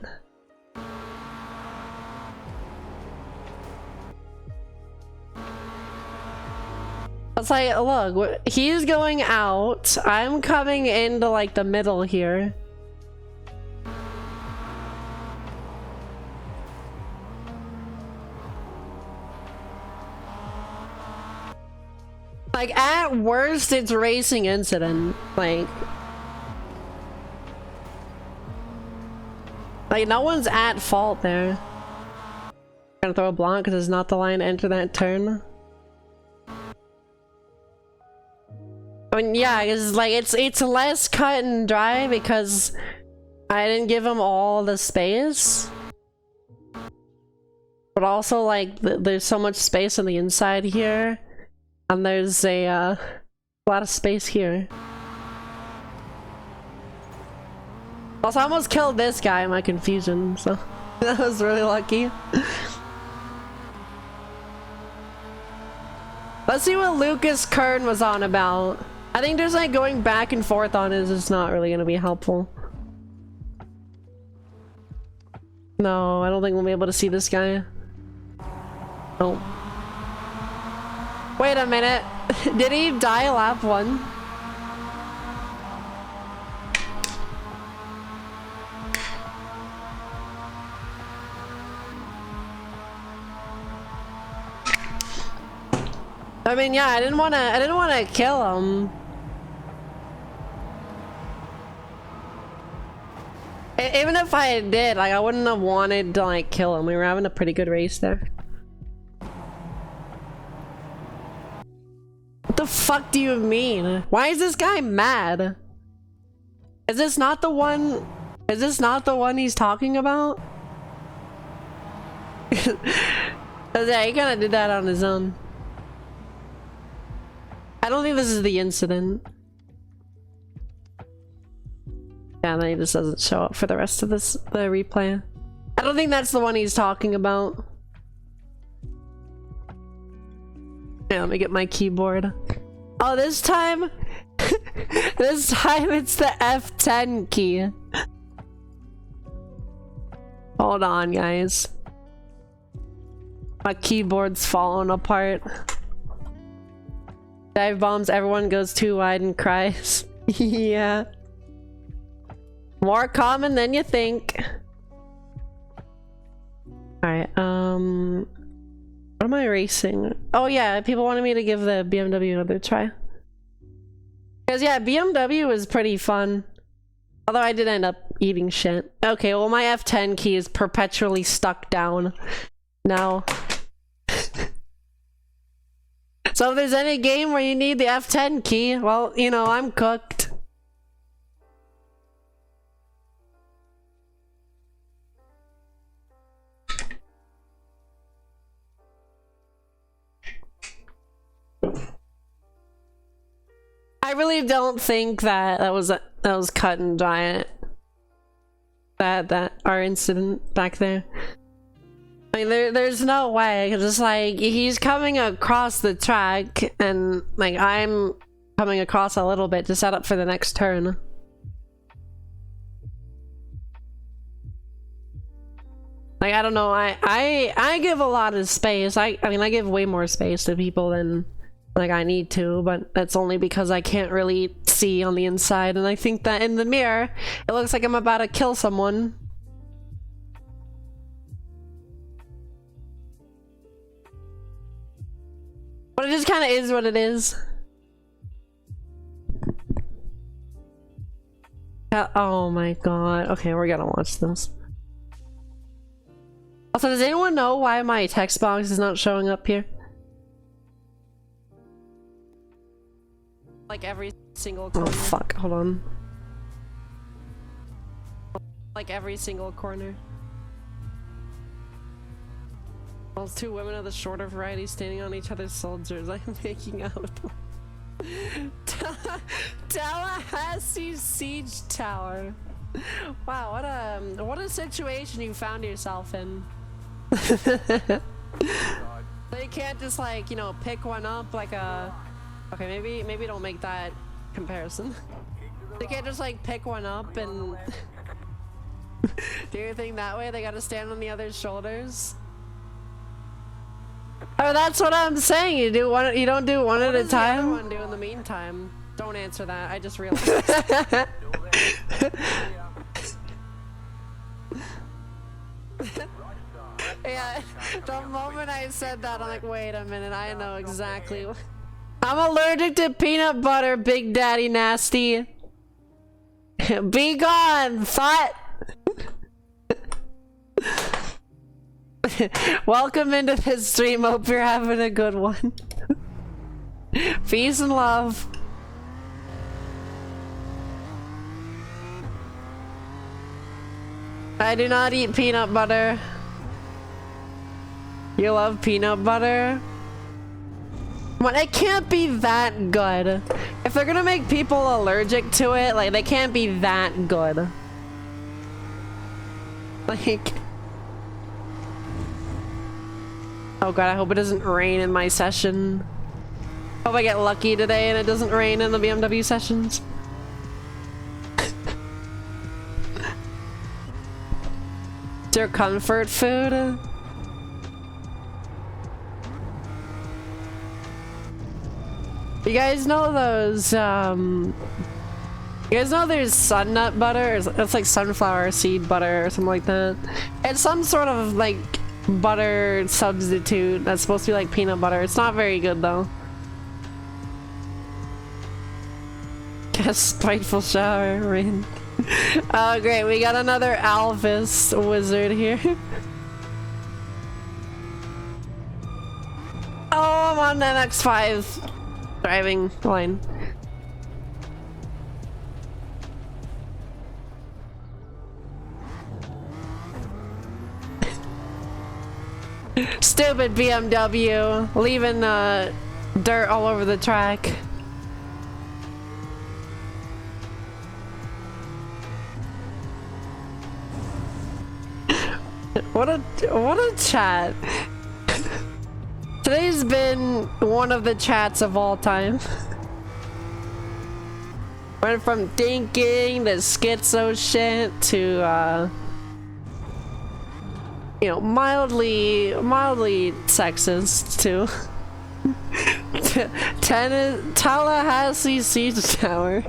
It's like, look, he's going out. I'm coming into like the middle here. Like, at worst, it's a racing incident. Like, no one's at fault there. Gonna throw a blunt because it's not the line to enter that turn. I mean, yeah, it's like it's less cut and dry because I didn't give him all the space. But also, like, there's so much space on the inside here. And there's a lot of space here. Also, I almost killed this guy in my confusion, so that was really lucky. Let's see what Lucas Kern was on about. I think just like going back and forth on it is just not really gonna be helpful. No, I don't think we'll be able to see this guy. Oh. Wait a minute. Did he die lap 1? I mean, yeah, I didn't want to kill him. Even if I did, like, I wouldn't have wanted to like kill him. We were having a pretty good race there. What the fuck do you mean? Why is this guy mad? Is this not the one? Is this not the one he's talking about? Yeah, he kind of did that on his own. I don't think this is the incident. Yeah, and then he just doesn't show up for the rest of the replay. I don't think that's the one he's talking about. Yeah, let me get my keyboard. Oh, this time? This time it's the F10 key. Hold on, guys. My keyboard's falling apart. Dive bombs, everyone goes too wide and cries. Yeah. More common than you think. Alright, what am I racing? Oh yeah, people wanted me to give the BMW another try. Because yeah, BMW was pretty fun. Although I did end up eating shit. Okay, well my F10 key is perpetually stuck down now. So if there's any game where you need the F10 key, well, you know, I'm cooked. I really don't think that was cut and dry. That our incident back there. I mean, there's no way, because it's like, he's coming across the track, and, like, I'm coming across a little bit to set up for the next turn. Like, I don't know, I give a lot of space. I mean, I give way more space to people than, like, I need to, but that's only because I can't really see on the inside, and I think that in the mirror, it looks like I'm about to kill someone. But it just kind of is what it is. Oh my god. Okay, we're gonna watch this. Also, does anyone know why my text box is not showing up here? Like every single corner. Oh fuck, hold on. Like every single corner. Those two women of the shorter variety standing on each other's shoulders. I'm making out. Tallahassee Siege Tower. Wow, what a situation you found yourself in. So you can't just like, you know, pick one up like a... Okay, maybe don't make that comparison. They can't just like pick one up and do your thing that way. They gotta stand on the other's shoulders. Oh, that's what I'm saying. You do one. You don't do one at a time. What does the other one do in the meantime? Don't answer that. I just realized. Yeah, the moment I said that, I'm like, wait a minute. I know exactly. I'm allergic to peanut butter, Big Daddy Nasty. Be gone, thought. Welcome into this stream. Hope you're having a good one. Peace and love. I do not eat peanut butter. You love peanut butter? But it can't be that good. If they're gonna make people allergic to it, like, they can't be that good. Like... Oh god, I hope it doesn't rain in my session. Hope I get lucky today and it doesn't rain in the BMW sessions. It's your comfort food? You guys know those, you guys know there's sun nut butter? It's like sunflower seed butter or something like that. It's some sort of like butter substitute that's supposed to be like peanut butter. It's not very good though. Guess spiteful shower rain. Oh great, we got another Alvis wizard here. Oh, I'm on MX5 driving line. Stupid BMW, leaving dirt all over the track. What a chat. Today's been one of the chats of all time. Went from thinking to schizo shit to you know, mildly sexist too. Tallahassee Siege Tower.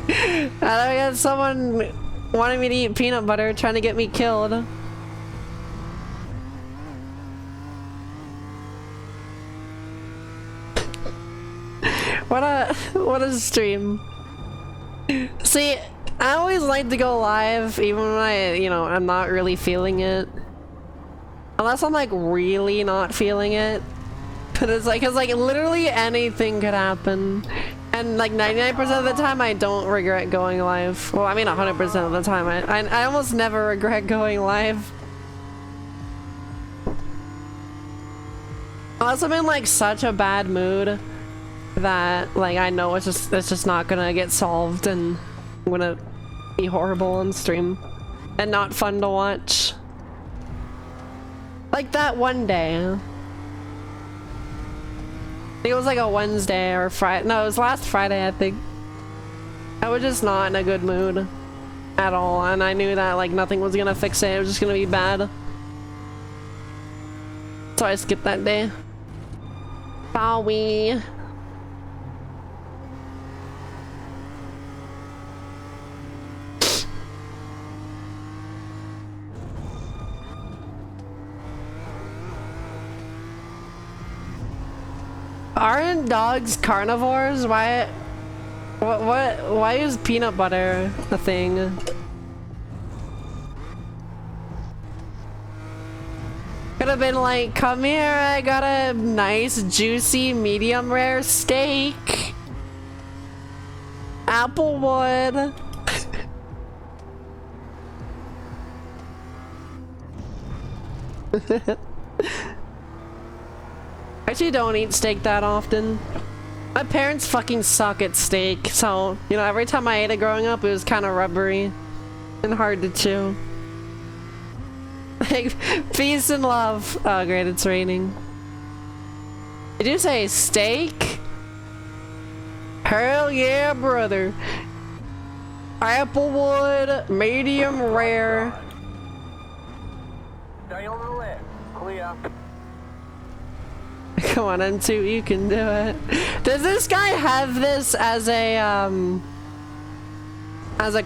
And I got someone wanting me to eat peanut butter, trying to get me killed. What a stream. See, I always like to go live even when I'm not really feeling it. Unless I'm like really not feeling it. But it's like, 'cause like literally anything could happen. And like 99% of the time I don't regret going live. Well, I mean 100% of the time. I almost never regret going live. Unless I'm in like such a bad mood that like I know it's just not gonna get solved and I'm gonna be horrible on stream and not fun to watch. Like that one day. I think it was like a Wednesday or Friday. No, it was last Friday, I think. I was just not in a good mood at all, and I knew that like nothing was gonna fix it. It was just gonna be bad. So I skipped that day. Bowie. Aren't dogs carnivores? Why is peanut butter a thing? Could have been like, come here, I got a nice, juicy, medium rare steak. Applewood. I actually don't eat steak that often. My parents fucking suck at steak, so, you know, every time I ate it growing up, it was kind of rubbery and hard to chew. Like, peace and love. Oh, great, it's raining. Did you say steak? Hell yeah, brother. Applewood, medium rare. Stay on the left. Clear. Come on, M2, you can do it. Does this guy have this as a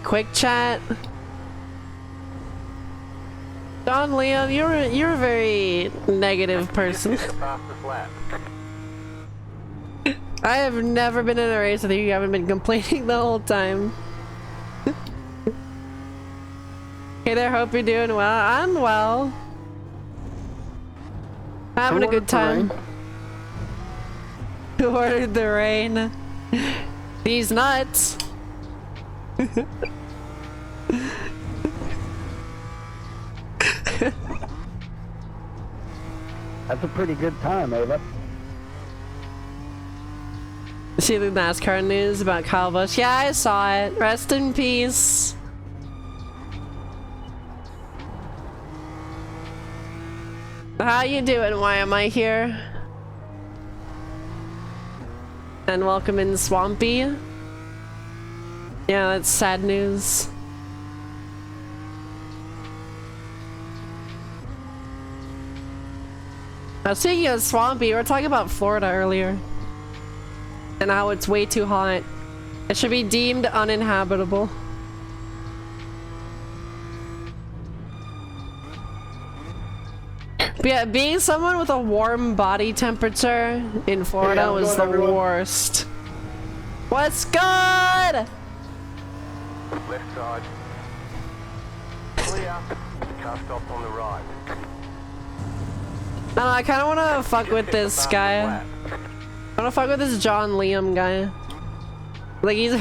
quick chat? Don Liam, you're a very negative person. Fastest lap. I have never been in a race with you. You haven't been complaining the whole time. Hey there, hope you're doing well. I'm well. Having a good time. Who ordered the rain? These nuts. That's a pretty good time, Ava. See the NASCAR news about Kyle Busch? Yeah, I saw it. Rest in peace. How you doing? Why am I here? And welcome in Swampy. Yeah, that's sad news. Speaking of Swampy, we were talking about Florida earlier. And how it's way too hot. It should be deemed uninhabitable. But yeah, being someone with a warm body temperature in Florida was the worst. What's good? Left side. Clear. Car stop on the right. I don't know, I kind of want to fuck with this guy. I want to fuck with this John Liam guy. Like, he's...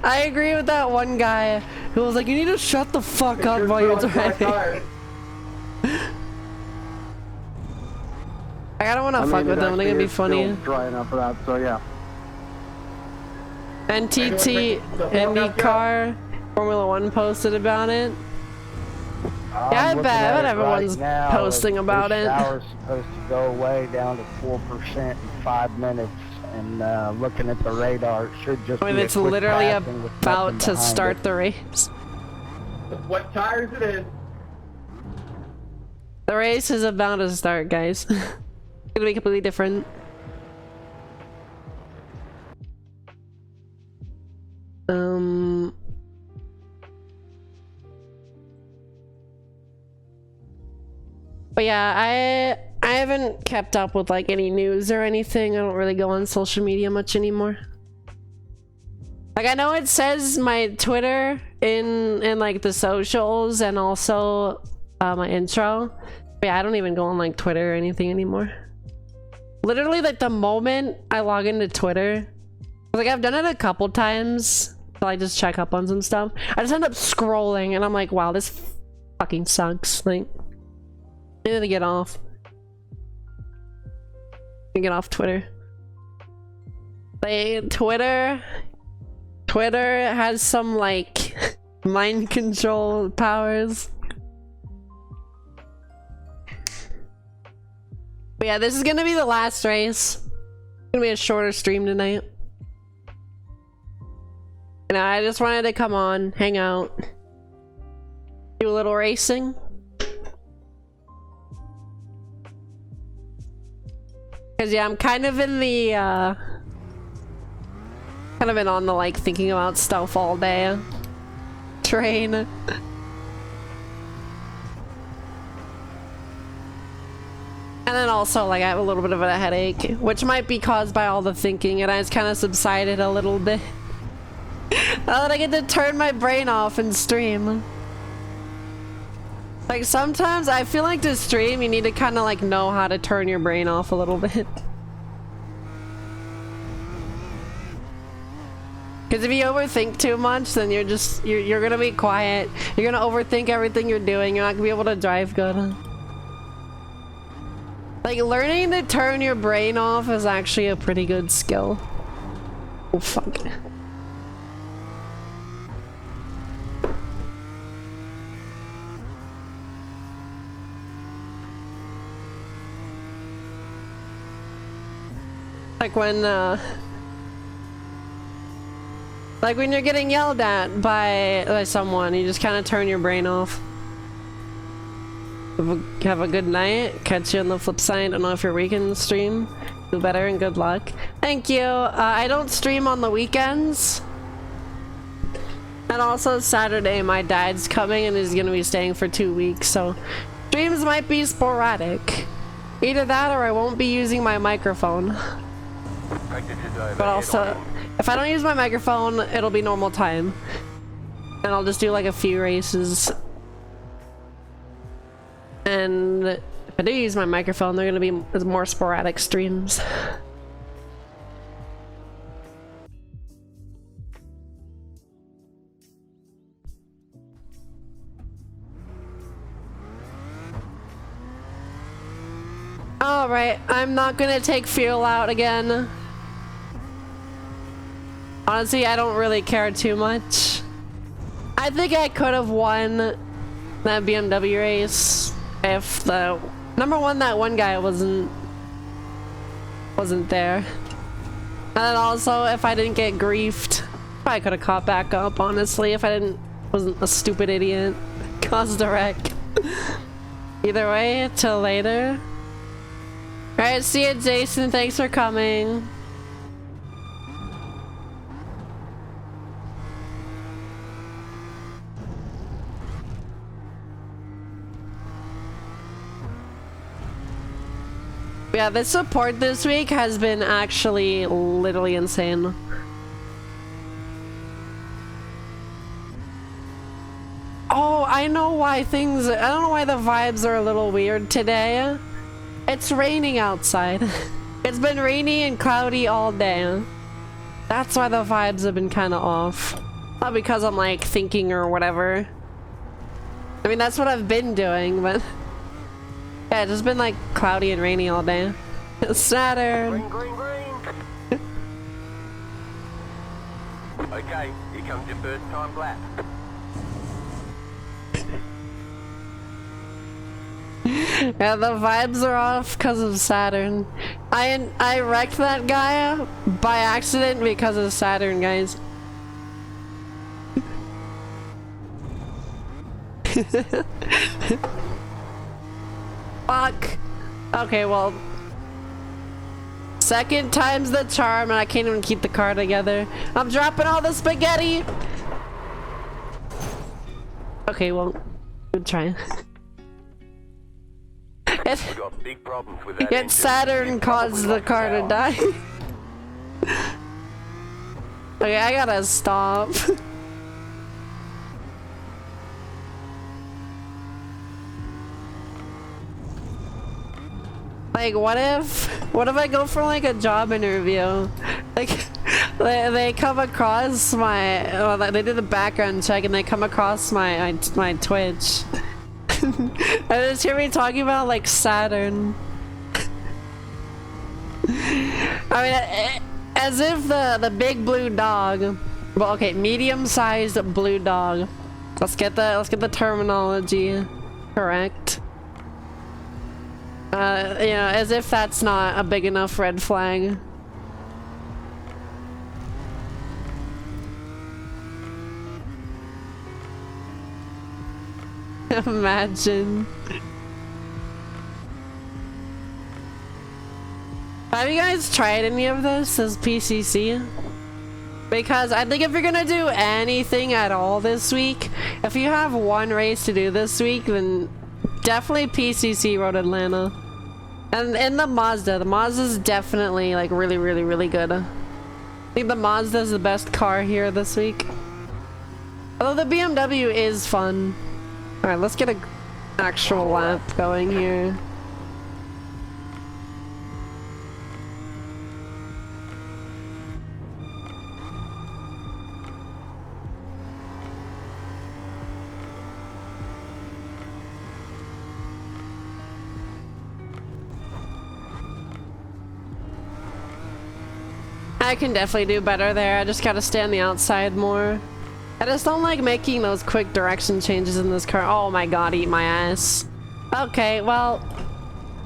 I agree with that one guy who was like, you need to shut the fuck up while you're driving. I don't want to fuck with them, they're gonna be funny. Dry enough for that, so yeah. NTT IndyCar Formula 1 posted about it. Yeah, I bet everyone's posting about it. The shower's supposed to go away down to 4% in 5 minutes, and looking at the radar, it should just I mean, be it's a quick literally passing with about nothing to behind start it. the race. What tires it is? The race is about to start, guys. It's gonna be completely different. But yeah, I haven't kept up with like any news or anything. I don't really go on social media much anymore. Like, I know it says my Twitter in like the socials and also my intro. But yeah, I don't even go on like Twitter or anything anymore. Literally, like the moment I log into Twitter, like I've done it a couple times. So I just check up on some stuff. I just end up scrolling and I'm like, wow, this fucking sucks. Like, I need to get off. Get off Twitter. Like, Twitter has some like mind control powers. But yeah, this is gonna be the last race. It's gonna be a shorter stream tonight. And I just wanted to come on, hang out, do a little racing. Cause yeah, I'm kind of in the kind of been on the like thinking about stuff all day train. And then also like I have a little bit of a headache, which might be caused by all the thinking, and it's kind of subsided a little bit. Now that I get to turn my brain off and stream. Like sometimes I feel like to stream you need to kind of like know how to turn your brain off a little bit. Because if you overthink too much, then you're gonna be quiet. You're gonna overthink everything you're doing. You're not gonna be able to drive good. Like learning to turn your brain off is actually a pretty good skill. Oh fuck. Like when you're getting yelled at by someone, you just kind of turn your brain off. Have a good night. Catch you on the flip side. I don't know if you're weekend stream. Do better and good luck. Thank you. I don't stream on the weekends. And also Saturday, my dad's coming and he's gonna be staying for 2 weeks, so streams might be sporadic. Either that or I won't be using my microphone. But also, if I don't use my microphone, it'll be normal time. And I'll just do like a few races. And if I do use my microphone, they're gonna be more sporadic streams. Alright, I'm not gonna take fuel out again. Honestly, I don't really care too much. I think I could have won that BMW race if the number one, that one guy wasn't there. And then also if I didn't get griefed, I could have caught back up, honestly, if I wasn't a stupid idiot. Caused a wreck. Either way, till later. Alright, see you, Jason. Thanks for coming. Yeah, the support this week has been actually literally insane. Oh, I know why I don't know why the vibes are a little weird today. It's raining outside. It's been rainy and cloudy all day. That's why the vibes have been kind of off. Not because I'm like thinking or whatever. I mean, that's what I've been doing, but yeah, it's just been like cloudy and rainy all day. Saturn. Green. Okay, here comes your first time lap. Yeah, the vibes are off because of Saturn. I wrecked that guy by accident because of Saturn, guys. Fuck. Okay, well, second time's the charm and I can't even keep the car together. I'm dropping all the spaghetti. Okay, well, good try. We got big problems with that. Yet Saturn caused the car to die. Okay, I gotta stop. Like, what if I go for like a job interview? Like, they come across my, well, they did a background check and they come across my Twitch. And just hear me talking about like Saturn. I mean, as if the big blue dog. Well, okay, medium-sized blue dog. Let's get the terminology correct. You know, as if that's not a big enough red flag. Imagine. Have you guys tried any of this as PCC? Because I think if you're gonna do anything at all this week, if you have one race to do this week, then definitely PCC Road Atlanta. And in the Mazda's definitely like really good. I think the Mazda's the best car here this week. Although the BMW is fun. Alright, let's get a actual lap going here. I can definitely do better there. I just gotta stay on the outside more. I just don't like making those quick direction changes in this car. Oh my god, eat my ass. Okay, well,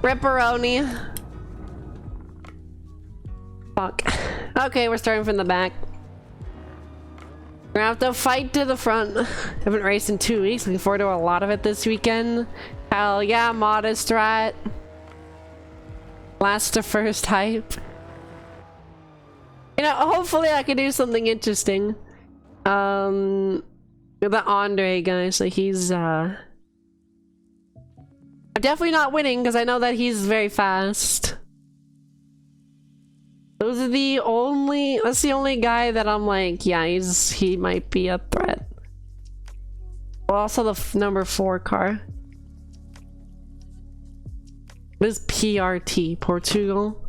ripperoni. Fuck. Okay, we're starting from the back. We're gonna have to fight to the front. Haven't raced in 2 weeks. Looking forward to a lot of it this weekend. Hell yeah, modest rat. Last to first hype. You know, hopefully I can do something interesting. The Andre guy, so he's, I'm definitely not winning because I know that he's very fast. Those are the only, that's the only guy that I'm like, yeah, he might be a threat. Well, also the number 4 car. This PRT, Portugal.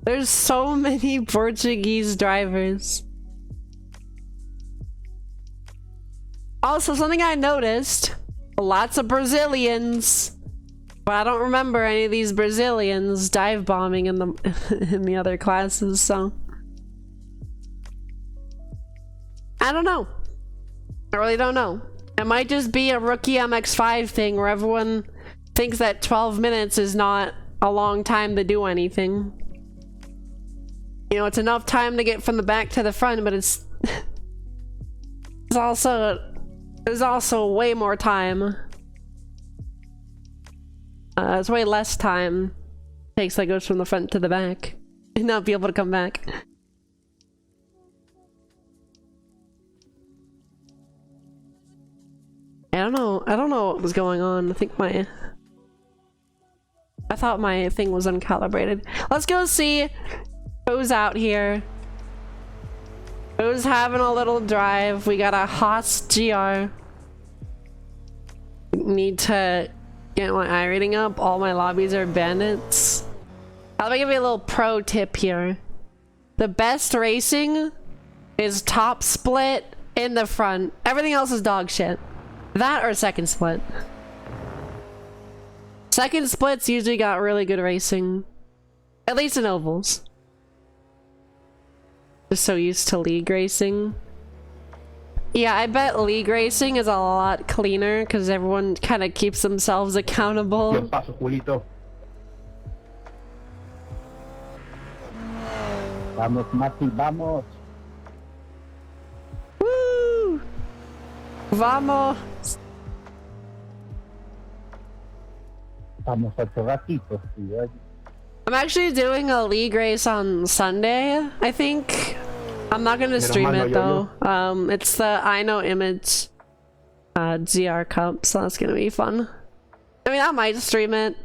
There's so many Portuguese drivers. Also, something I noticed, lots of Brazilians. But I don't remember any of these Brazilians dive bombing in the other classes, so I don't know. I really don't know. It might just be a rookie MX-5 thing where everyone thinks that 12 minutes is not a long time to do anything. You know, it's enough time to get from the back to the front, but there's also way more time. It's way less time it takes that goes from the front to the back and not be able to come back. I don't know what was going on. I thought my thing was uncalibrated. Let's go see who's out here. Who's having a little drive? We got a Haas GR. Need to get my iRating up. All my lobbies are bandits. I'll give you a little pro tip here. The best racing is top split in the front. Everything else is dog shit. That or second split. Second splits usually got really good racing. At least in ovals. Just so used to league racing. Yeah, I bet league racing is a lot cleaner because everyone kind of keeps themselves accountable. Vamos, Mati, vamos. Woo! Vamos! Vamos a ratito. I'm actually doing a league race on Sunday, I think. I'm not gonna stream it though. It's the I Know Image GR Cup, so that's gonna be fun. I mean, I might stream it.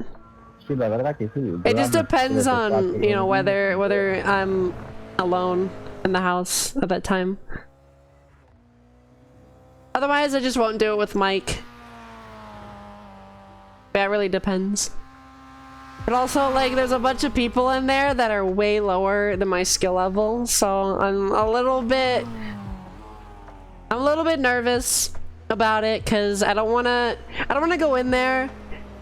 It just depends on, you know, whether I'm alone in the house at that time. Otherwise, I just won't do it with Mike. That really depends. But also, like, there's a bunch of people in there that are way lower than my skill level, so I'm a little bit nervous about it because I don't wanna go in there,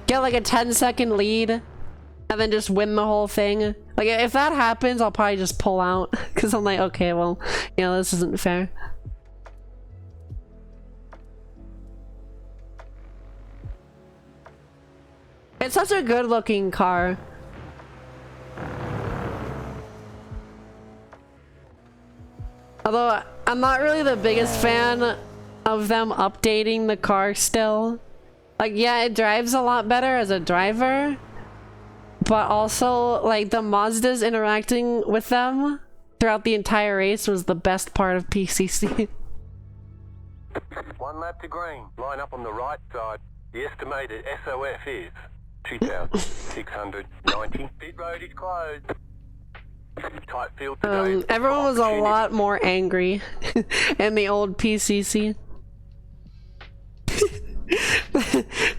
get like a 10-second lead, and then just win the whole thing. Like, if that happens, I'll probably just pull out because I'm like, okay, well, you know, this isn't fair. It's such a good looking car. Although I'm not really the biggest fan of them updating the car still. Like, yeah, it drives a lot better as a driver, but also like the Mazdas interacting with them throughout the entire race was the best part of PCC. One lap to green. Line up on the right side. The estimated SOF is 2,690. Pit road is closed. Tight field today. Everyone was a lot more angry in the old PCC.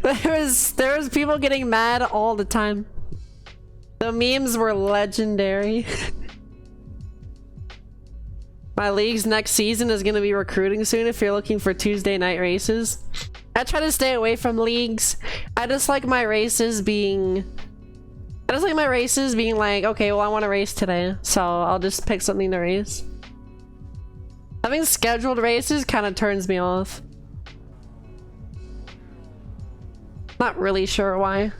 There was people getting mad all the time. The memes were legendary. My league's next season is gonna be recruiting soon if you're looking for Tuesday night races. I try to stay away from leagues. I just like my races being like, okay, well I want to race today, so I'll just pick something to race. Having scheduled races kind of turns me off. Not really sure why.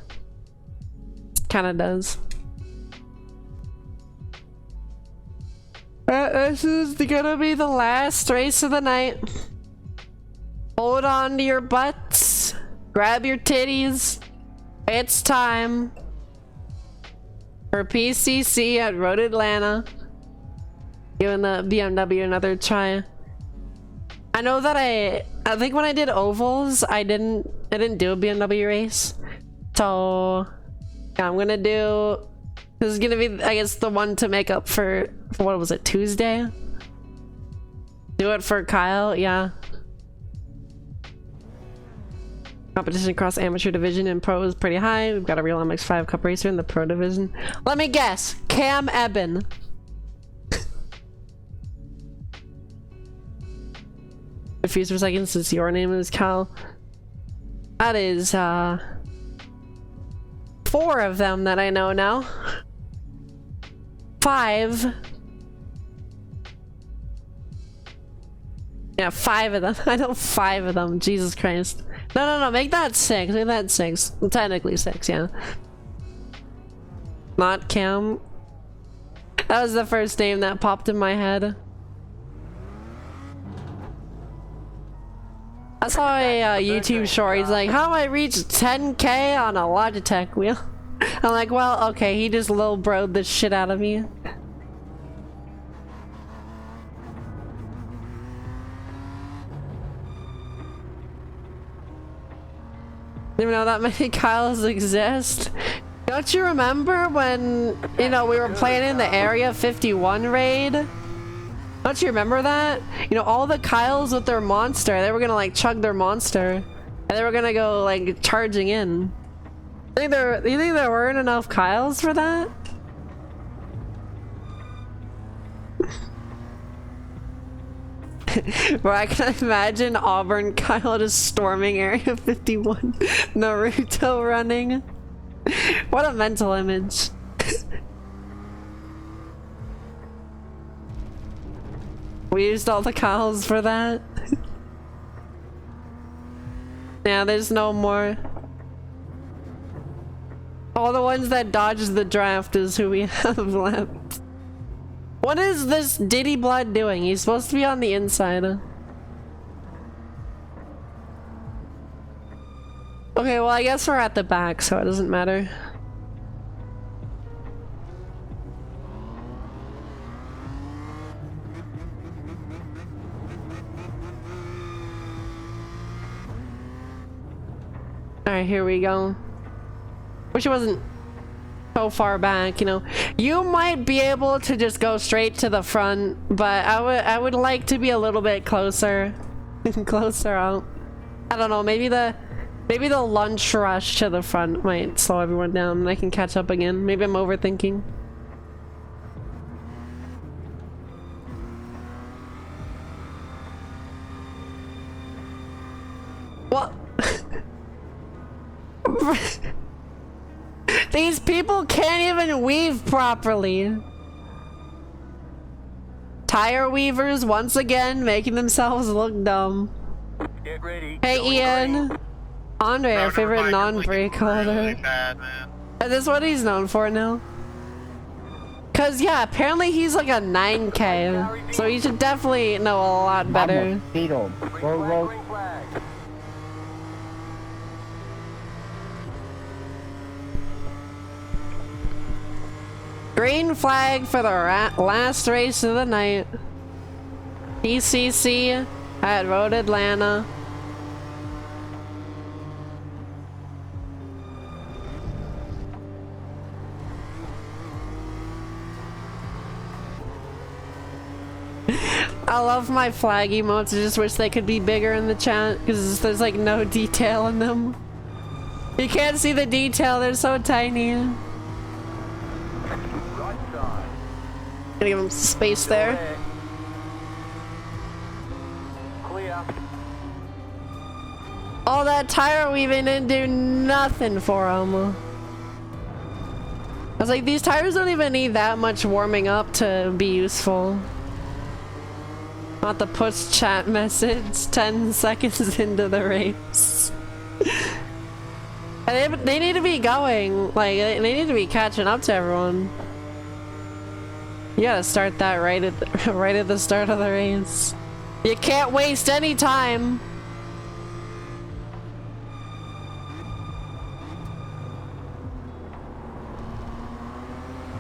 Kind of does. This is gonna be the last race of the night. Hold on to your butts. Grab your titties. It's time for PCC at Road Atlanta. Giving the BMW another try. I know that I think when I did ovals, I didn't do a BMW race. So yeah, I'm gonna do. This is gonna be, I guess, the one to make up for what was it, Tuesday? Do it for Kyle, yeah. Competition across amateur division and pro is pretty high. We've got a real MX-5 Cup racer in the pro division. Let me guess, Cam Eben. Confused for a second since your name is Kyle. That is 4 of them that I know now. 5. Yeah, 5 of them. I know 5 of them. Jesus Christ. No, make that 6. Make that 6. Well, technically 6, yeah. Not Cam. That was the first name that popped in my head. I saw a YouTube short. He's like, how do I reach 10K on a Logitech wheel? I'm like, well, okay, he just little bro'd the shit out of me. Didn't even know that many Kyles exist. Don't you remember when, you know, we were planning the Area 51 raid? Don't you remember that? You know, all the Kyles with their monster, they were gonna like chug their monster. And they were gonna go like charging in. You think there weren't enough Kyles for that? Bro, I can imagine Auburn Kyle just storming Area 51. Naruto running. What a mental image. We used all the Kyles for that. Yeah, there's no more. All the ones that dodged the draft is who we have left. What is this Diddy Blood doing? He's supposed to be on the inside. Okay, well I guess we're at the back, so it doesn't matter. Alright, here we go. Wish it wasn't so far back, you know. You might be able to just go straight to the front, but I would like to be a little bit closer. Closer out. I don't know, maybe the lunch rush to the front might slow everyone down and I can catch up again. Maybe I'm overthinking. What? These people can't even weave properly. Tire weavers once again making themselves look dumb. Get ready. Hey Ian. Green. Andre, our favorite non-brake holder. Really bad, man. Is this what he's known for now? Cause yeah, apparently he's like a 9K. So he should definitely know a lot better. Beetle. Green Roll, flag, roll. green flag. Green flag for the last race of the night. PCC at Road Atlanta. I love my flag emotes. I just wish they could be bigger in the chat because there's like no detail in them. You can't see the detail, they're so tiny. Right side. Gonna give him space Still there. Clear. All that tire weaving didn't do nothing for him. I was like, these tires don't even need that much warming up to be useful. Not the push chat message 10 seconds into the race. And they need to be going, like, they need to be catching up to everyone. You gotta start that right at the start of the race. You can't waste any time.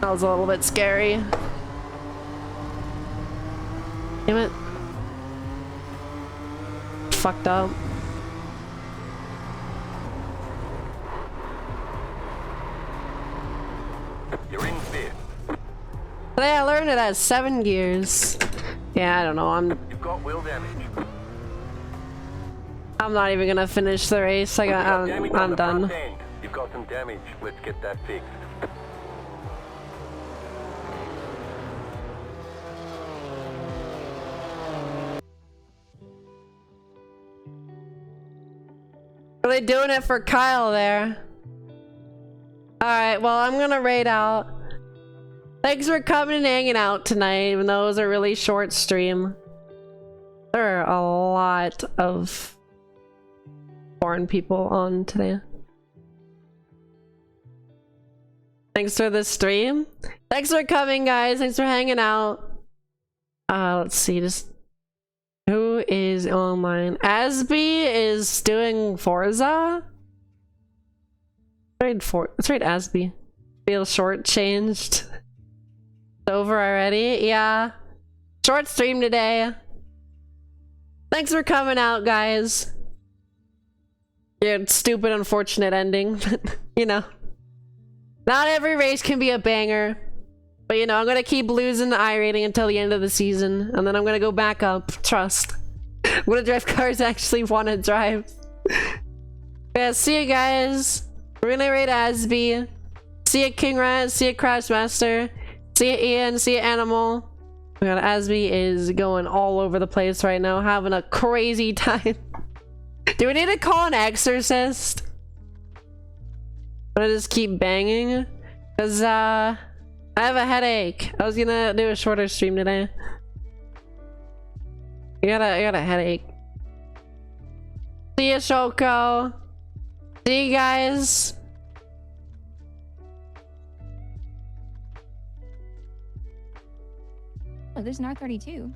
That was a little bit scary. Damn it. Fucked up. You're in fifth. Today I learned it has 7 gears. Yeah, I don't know. You've got wheel damage. I'm not even gonna finish the race. You've got damage on I'm the done. front end. You've got some damage. Let's get that fixed. Are they doing it for Kyle there? Alright, well, I'm gonna raid out. Thanks for coming and hanging out tonight, even though it was a really short stream. There are a lot of foreign people on today. Thanks for the stream. Thanks for coming, guys. Thanks for hanging out. Let's see, just who is online? Asby is doing Forza. Let's rate Asby. Feel shortchanged. It's over already? Yeah. Short stream today. Thanks for coming out, guys. Your stupid, unfortunate ending, but you know. Not every race can be a banger. But you know, I'm gonna keep losing the I rating until the end of the season, and then I'm gonna go back up. Trust. I'm gonna drive cars I actually want to drive. Yeah, see you guys. We're gonna rate Asby. See you, King Rat. See you, Crashmaster. See you, Ian. See you, Animal. Oh my god, Asby is going all over the place right now, having a crazy time. Do we need to call an exorcist? I'm gonna just keep banging, cause I have a headache. I was gonna do a shorter stream today. I got a headache. See ya, Shoko. See you guys. Oh, there's an R32.